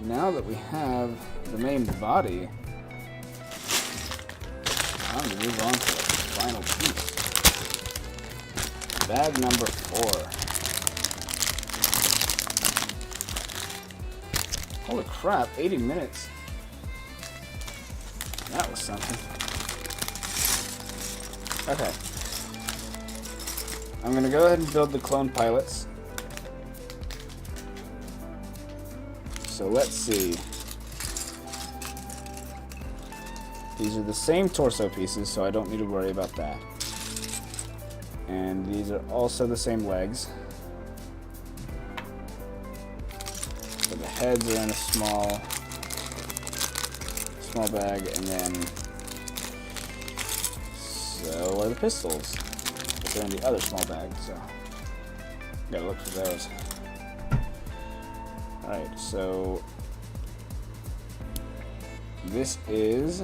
now that we have the main body, time to move on to the final piece. Bag number 4. Holy crap, 80 minutes. That was something. Okay. I'm going to go ahead and build the clone pilots. So let's see. These are the same torso pieces, so I don't need to worry about that. And these are also the same legs. So the heads are in a small bag, and then so are the pistols. But they're in the other small bag, so gotta look for those. Alright, so this is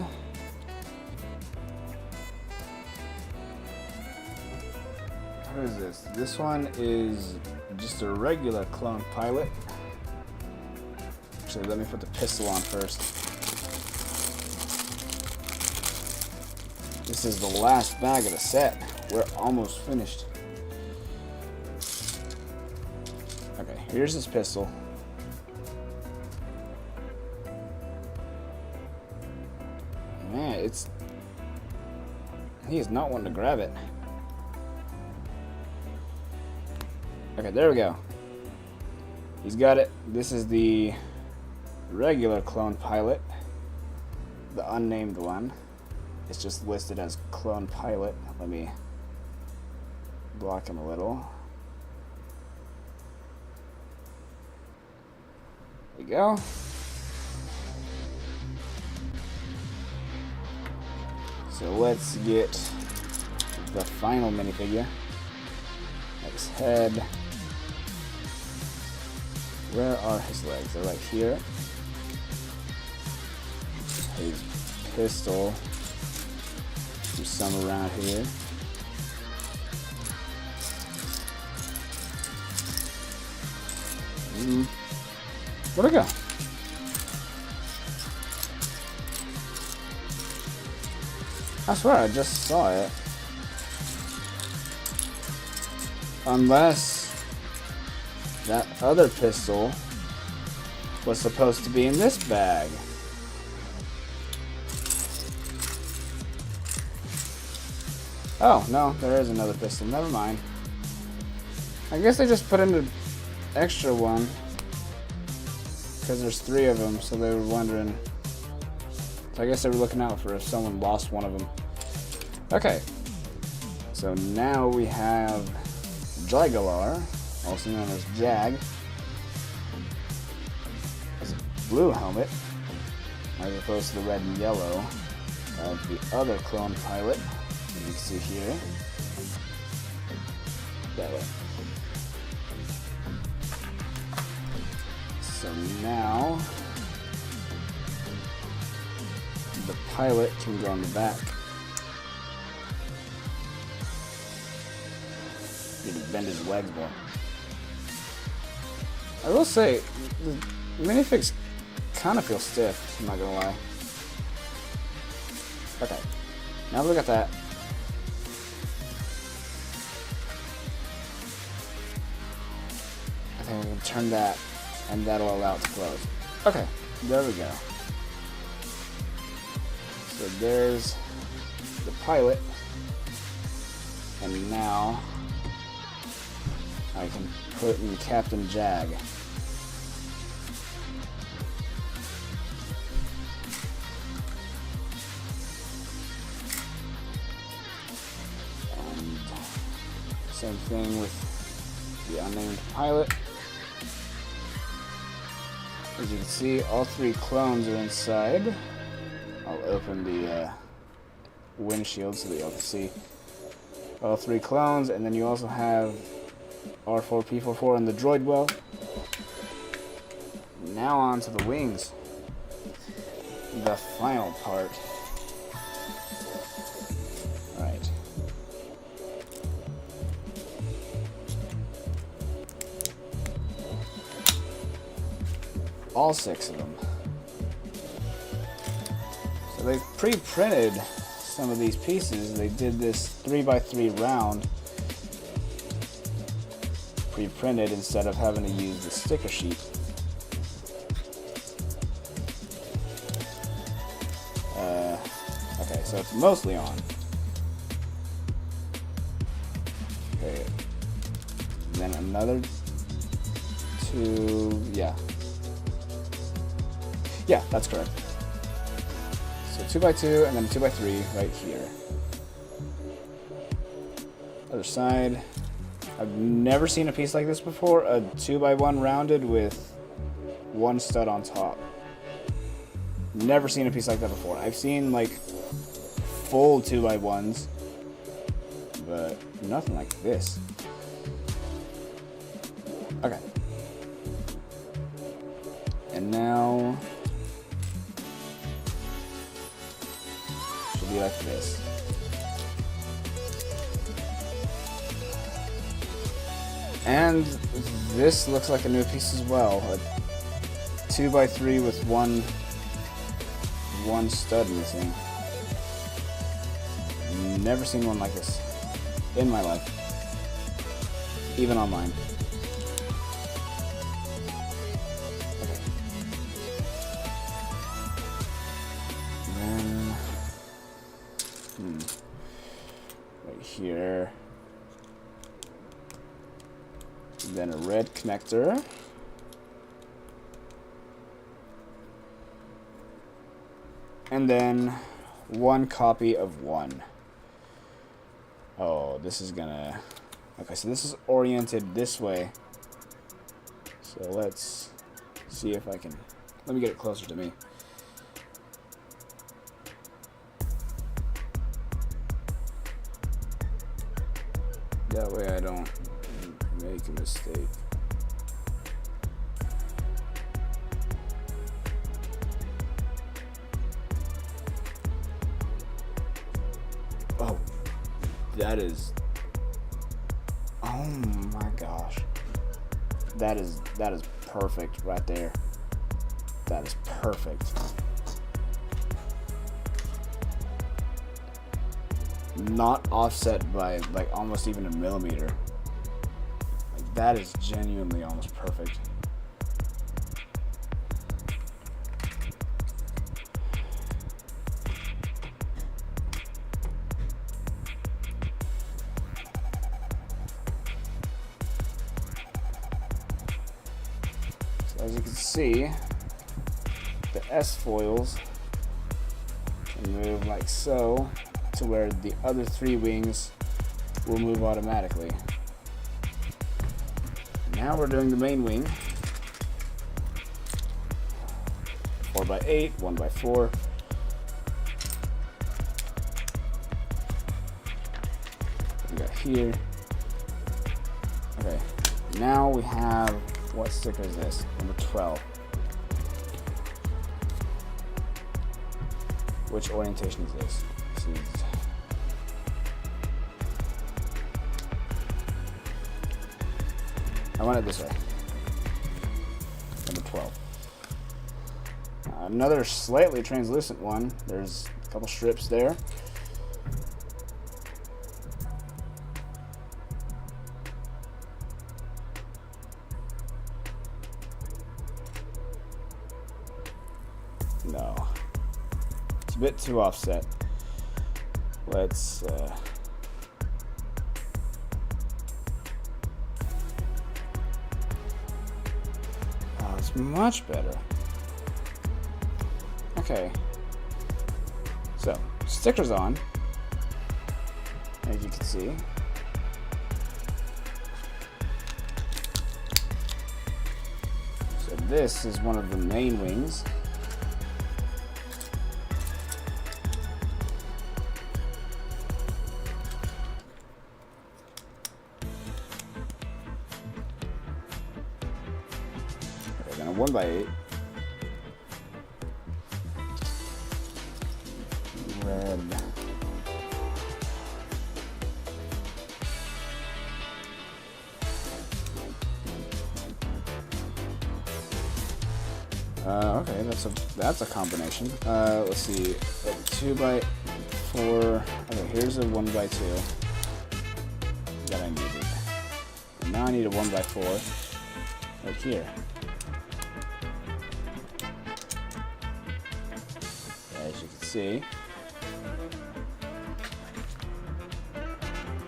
what is this? This one is just a regular clone pilot. Actually, let me put the pistol on first. This is the last bag of the set. We're almost finished. Okay, here's his pistol. Man, he is not wanting to grab it. Okay, there we go. He's got it. This is the regular clone pilot, the unnamed one. It's just listed as clone pilot. Let me block him a little. we go. So let's get the final minifigure. His head. Where are his legs? They're right here. His pistol. There's some around here. Where'd it go? I swear I just saw it. Unless that other pistol was supposed to be in this bag. Oh, no, there is another pistol. Never mind. I guess they just put in an extra one. Because there's 3 of them, so they were wondering. So I guess they were looking out for if someone lost one of them. Okay. So now we have Jaguar, also known as Jag. Has a blue helmet, as opposed to the red and yellow of the other clone pilot. You can see here. That way. So now the pilot can go on the back. He can bend his legs more. I will say, the minifigs kind of feel stiff, I'm not gonna lie. Okay, now look at that. I think we can turn that, and that'll allow it to close. Okay, there we go. So there's the pilot, and now I can put in Captain Jag. And same thing with the unnamed pilot. As you can see, all 3 clones are inside. I'll open the windshield so that y'all can see all 3 clones, and then you also have R4-P44 and the droid well. Now on to the wings. The final part. Alright. All 6 of them. So they've pre-printed some of these pieces. They did this 3x3 round pre-printed instead of having to use the sticker sheet. Okay, so it's mostly on. Okay, then another 2, yeah, that's correct. So 2x2 and then 2x3 right here. Other side. I've never seen a piece like this before, a 2x1 rounded with 1 stud on top. Never seen a piece like that before. I've seen like full 2x1s, but nothing like this. Okay. And now should be like this. And this looks like a new piece as well. A 2x3 with one stud missing. Never seen one like this in my life. Even online. Okay. And then right here. Then a red connector. And then 1 copy of 1. Oh, this is gonna... Okay, so this is oriented this way. So let's see if I can. Let me get it closer to me. That way I don't make a mistake. Oh, that is. Oh my gosh. That is perfect right there. That is perfect. Not offset by like almost even a millimeter. Like, that is genuinely almost perfect. So as you can see, the S foils can move like so, to where the other 3 wings will move automatically. Now we're doing the main wing. 4x8, 1x4. We got here. Okay, now we have, what sticker is this? Number 12. Which orientation is this? This is I want it this way. Number 12. Another slightly translucent one. There's a couple strips there. No. It's a bit too offset. Let's it's much better. Okay. So, stickers on, as you can see. So this is one of the main wings. Then a 1x8. Red. Okay, that's a combination. Let's see, 2x4. Okay, here's a 1x2 that I needed. And now I need a 1x4 right here. As you can see,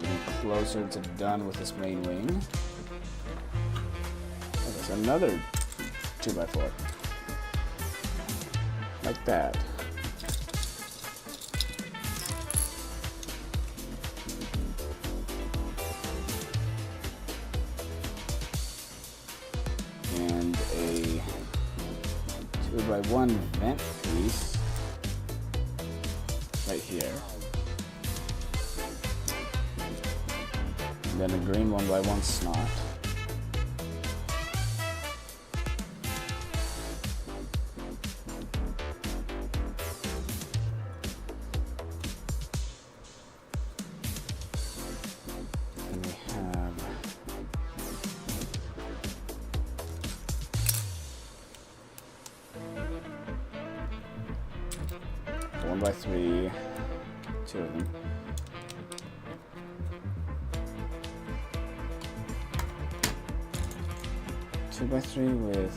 getting closer to done with this main wing. Okay, so another 2x4. Like that. And a 2x1 vent piece right here. And then a green 1x1 snot. And we have 1x3, 2 of them. Two by 3 with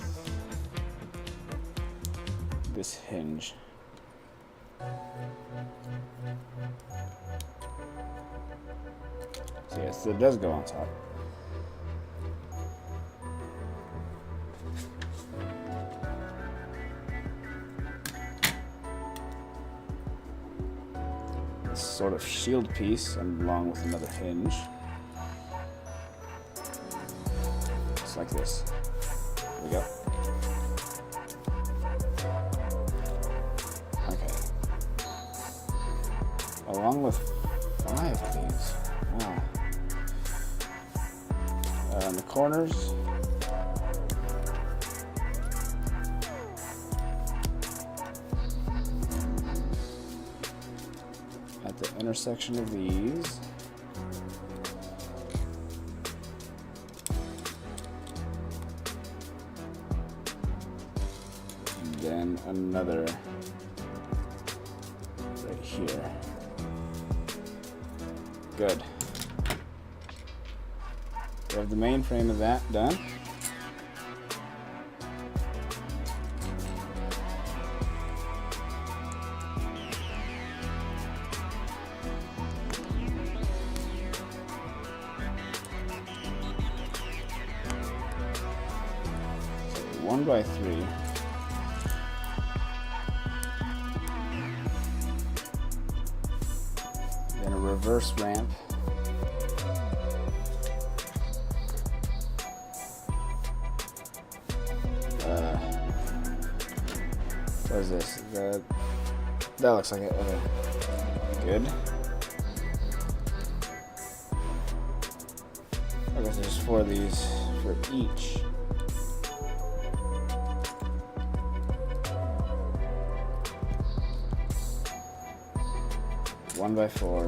this hinge. So yes, it does go on top. This sort of shield piece, and along with another hinge. Just like this. There we go. along with 5 of these. Wow. In the corners. At the intersection of these. And then another right here. Good. We have the main frame of that done. So 1x3. Then a reverse ramp. What is this? That looks like it. Okay. Good. I guess there's 4 of these for each. One by 4.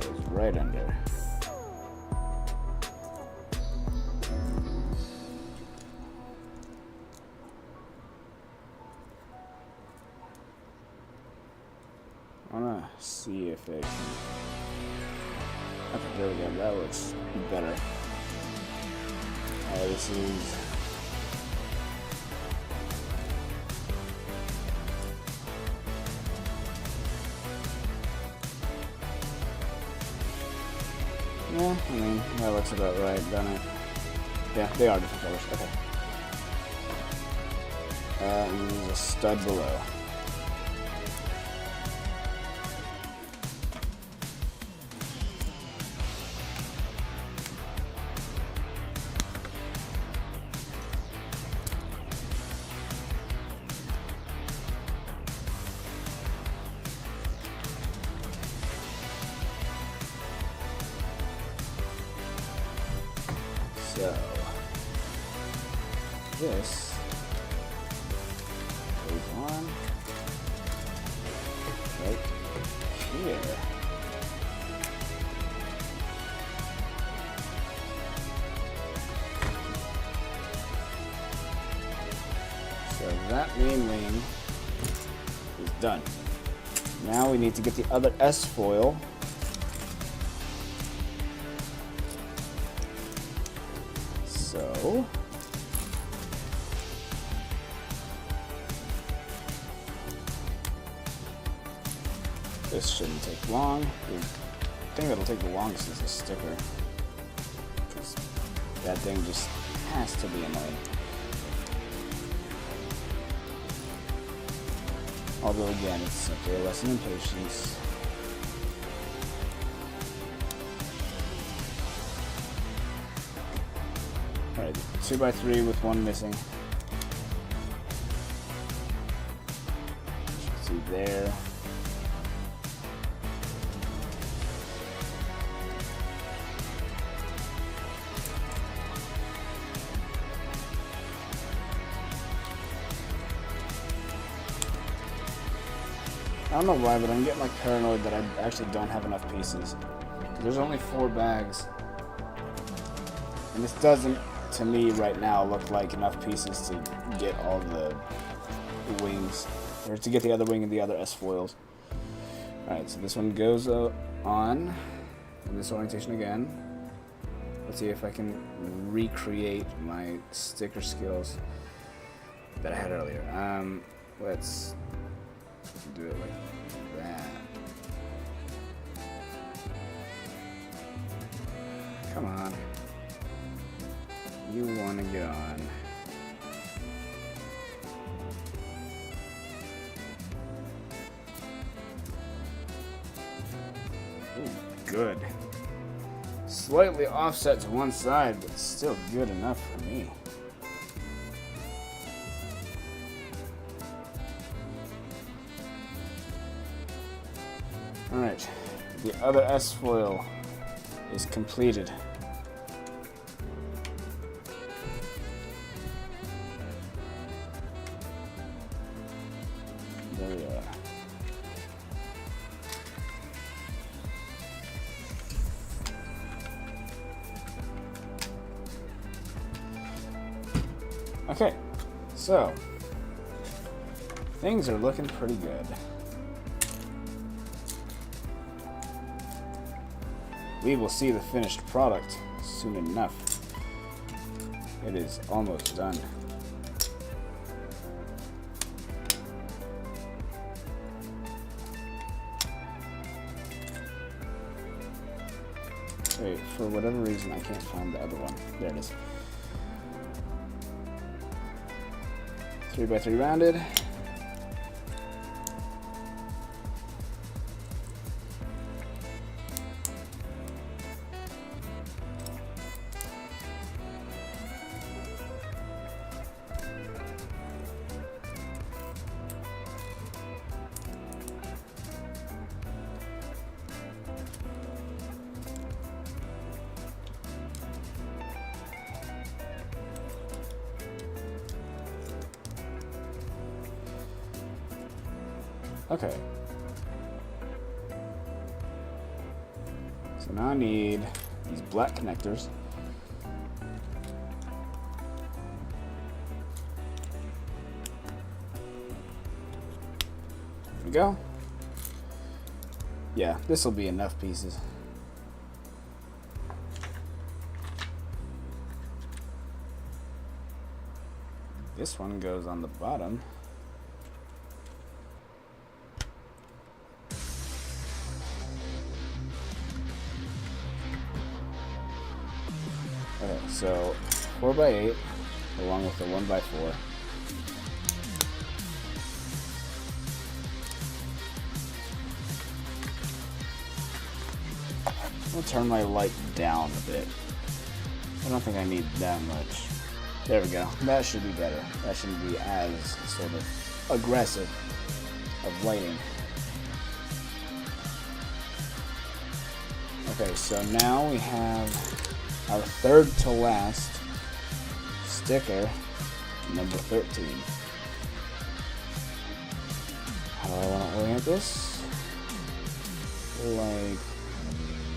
Goes right under. I wanna see if it can. Okay, there we go. That looks better. This is. Yeah, I mean, that looks about right, doesn't it? Yeah, they are different colors. Okay. And there's a stud below. So, this goes on right here. So that main wing is done. Now we need to get the other S foil. So, this shouldn't take long. The thing that'll take the longest is the sticker, because that thing just has to be annoying. Although again, it's simply a lesson in patience. Alright, 2x3 with 1 missing. See there. I don't know why, but I'm getting like paranoid that I actually don't have enough pieces. There's only 4 bags. And this doesn't, to me right now, look like enough pieces to get all the wings, or to get the other wing and the other S foils. Alright, so this one goes on in this orientation again. Let's see if I can recreate my sticker skills that I had earlier. Let's do it like that. Come on. You want to get on. Ooh, good. Slightly offset to one side, but still good enough for me. Alright, the other S-foil is completed. There we are. Okay, so things are looking pretty good. We will see the finished product soon enough. It is almost done. Wait, for whatever reason I can't find the other one. There it is. 3x3 rounded. Okay. So now I need these black connectors. There we go. Yeah, this will be enough pieces. This one goes on the bottom. Okay, so 4x8 along with the 1x4. I'll turn my light down a bit. I don't think I need that much. There we go. That should be better. That shouldn't be as sort of aggressive of lighting. Okay, so now we have our third to last sticker, number 13. How do I want to orient this? Like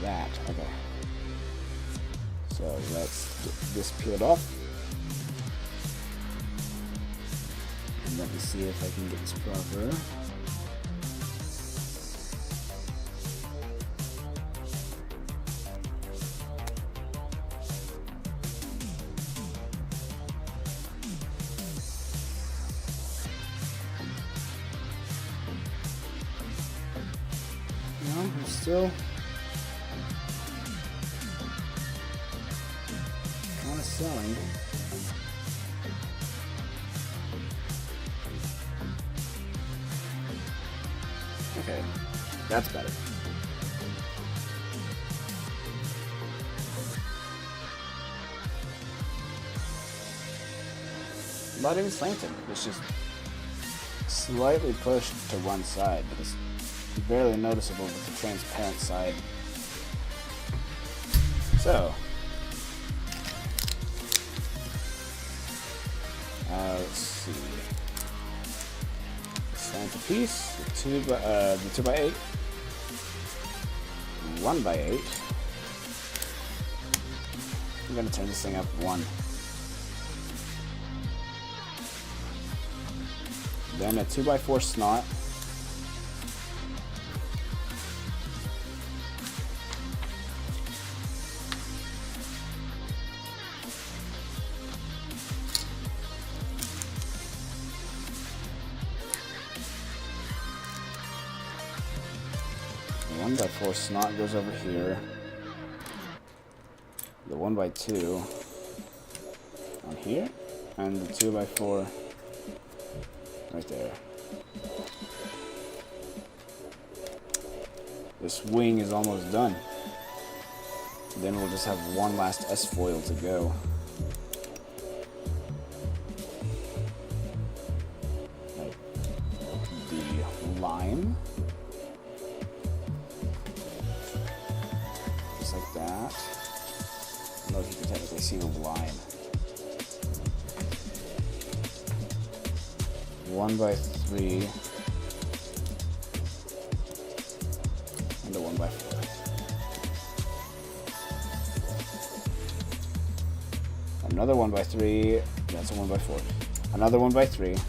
that. Okay. So let's get this peeled off. And let me see if I can get this proper. No, I'm still kind of selling. Okay, that's better. Not even slanted. It's just slightly pushed to one side, but it's barely noticeable with the transparent side. So, let's see. Slant a piece, the 2x8, 1x8. I'm gonna turn this thing up 1. Then a 2x4 snot. The 1x4 snot goes over here. The 1x2 on here, and the 2x4 right there. This wing is almost done. Then we'll just have one last S-foil to go. Like the lime. technically see the line. 1x3 and a 1x4. Another 1x3. That's a 1x4. Another 1x3.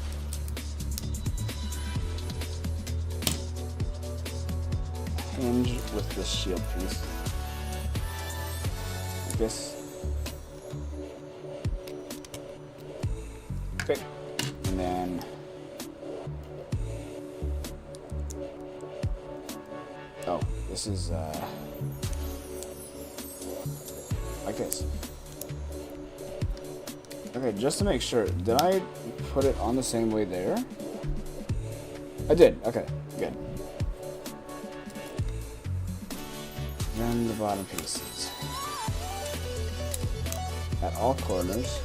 Hinge with this shield piece. Like this. Okay. And then oh, this is like this. Okay, just to make sure, did I put it on the same way there? I did. Okay, good. Then the bottom pieces at all corners.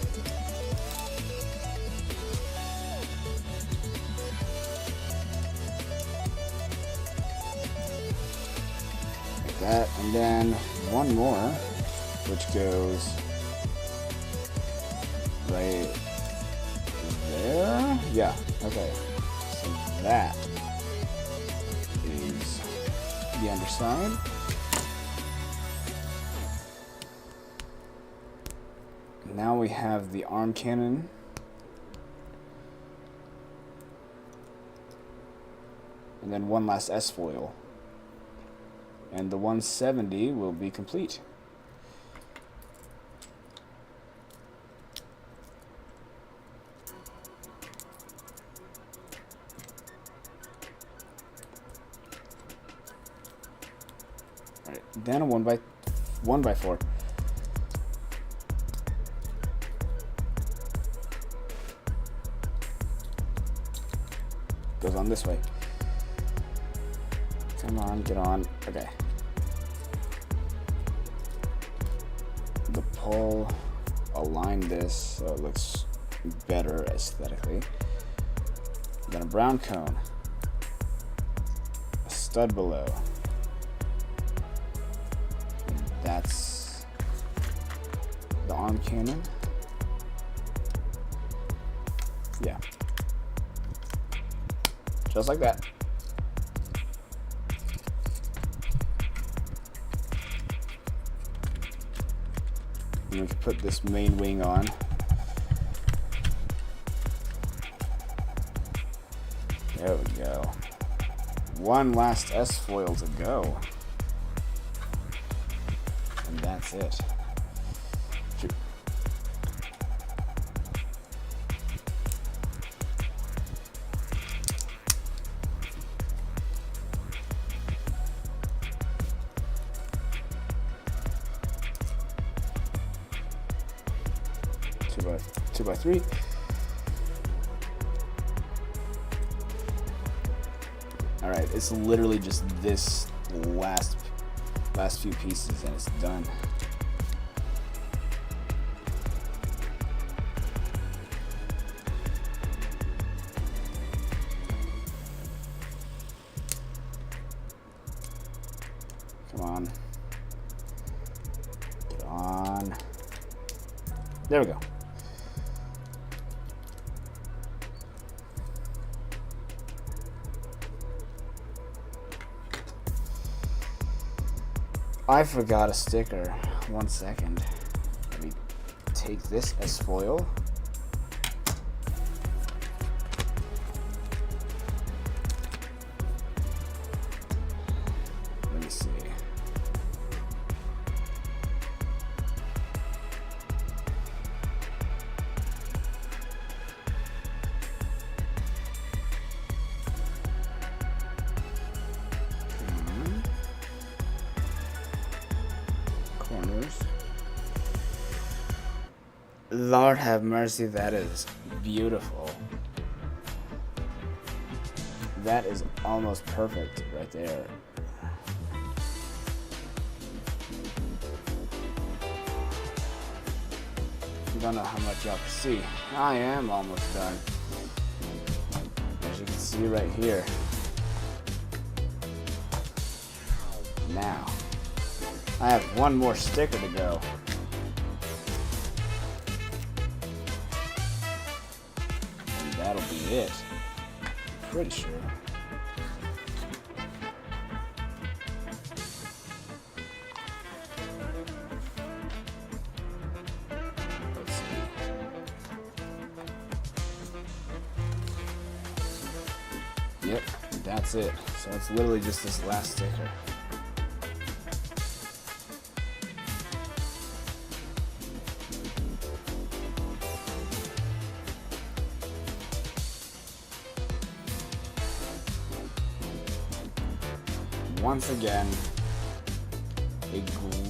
Like that, and then one more, which goes right there. Yeah. Okay. So that is the underside. Now we have the arm cannon. And then one last S-foil. And the 170 will be complete. Alright, then a 1x4. Goes on this way. Come on, get on. Okay. The pull, align this so it looks better aesthetically. Then a brown cone. A stud below. And that's the arm cannon. Yeah. Just like that. And we can put this main wing on. There we go. One last S-foil to go. And that's it. Shoot. Two by three. All right, it's literally just this last few pieces and it's done. Come on. Get on. There we go. I forgot a sticker. 1 second. Let me take this as foil. Let me see. Corners. Lord have mercy, that is beautiful. That is almost perfect right there. Don't know how much y'all can see. I am almost done. As you can see right here. Now, I have one more sticker to go. it. Pretty sure. Let's see. Yep, that's it. So it's literally just this last sticker. Once again, a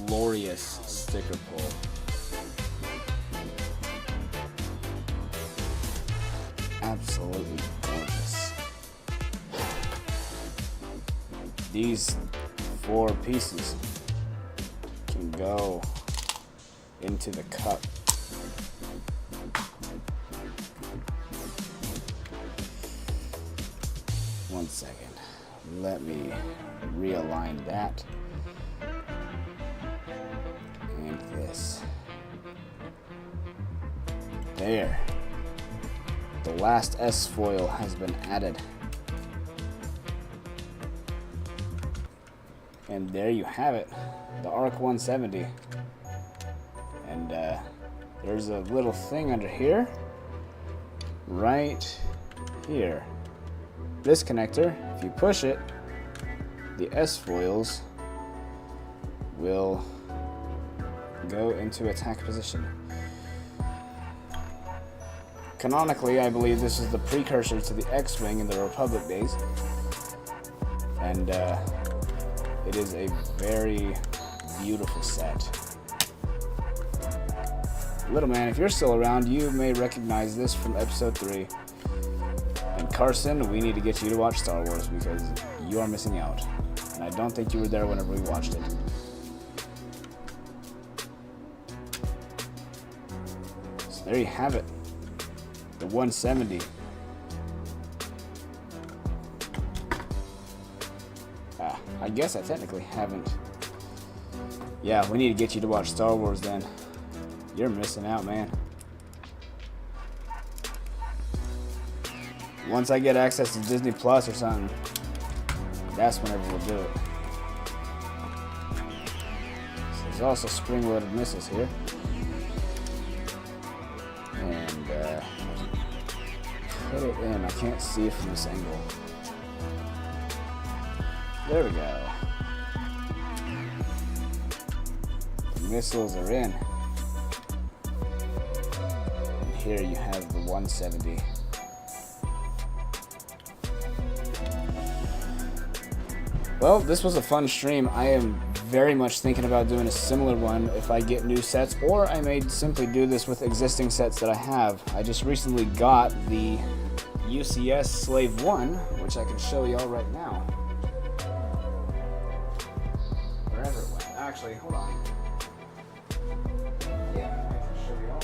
glorious sticker pull. Absolutely gorgeous. These 4 pieces can go into the cup. One second. Let me realign that and this. There. The last S foil has been added. And there you have it, the ARC-170. And there's a little thing under here, right here. This connector, if you push it, the S foils will go into attack position. Canonically, I believe this is the precursor to the X-Wing in the Republic days. And it is a very beautiful set. Little man, if you're still around, you may recognize this from episode 3. And Carson, we need to get you to watch Star Wars because you are missing out. And I don't think you were there whenever we watched it. So there you have it. The 170. I guess I technically haven't. Yeah, we need to get you to watch Star Wars then. You're missing out, man. Once I get access to Disney Plus or something, that's whenever we'll do it. So there's also spring-loaded missiles here. And put it in. I can't see it from this angle. There we go. The missiles are in. And here you have the 170. Well, this was a fun stream. I am very much thinking about doing a similar one if I get new sets, or I may simply do this with existing sets that I have. I just recently got the UCS Slave 1, which I can show y'all right now. Wherever it went. Actually, hold on. Yeah, I can show y'all.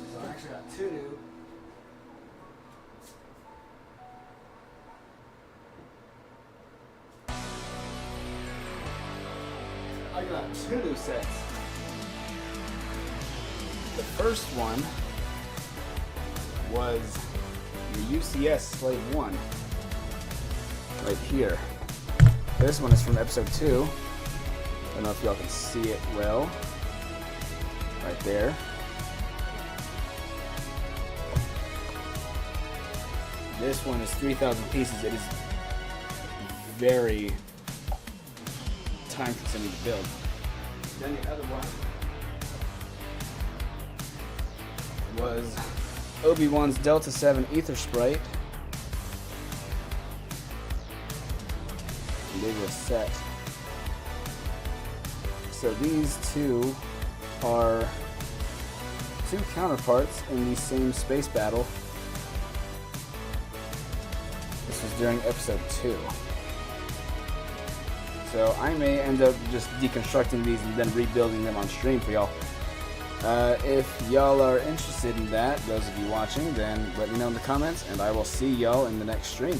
So I actually got 2 new. I got 2 new sets. The first one was the UCS Slave 1, right here. This one is from episode 2. I don't know if y'all can see it well, right there. This one is 3,000 pieces. It is very time-consuming to build. Then the other one was Obi-Wan's Delta 7 Ether Sprite. And they were set. So these two are 2 counterparts in the same space battle. This was during episode 2. So I may end up just deconstructing these and then rebuilding them on stream for y'all. If y'all are interested in that, those of you watching, then let me know in the comments, and I will see y'all in the next stream.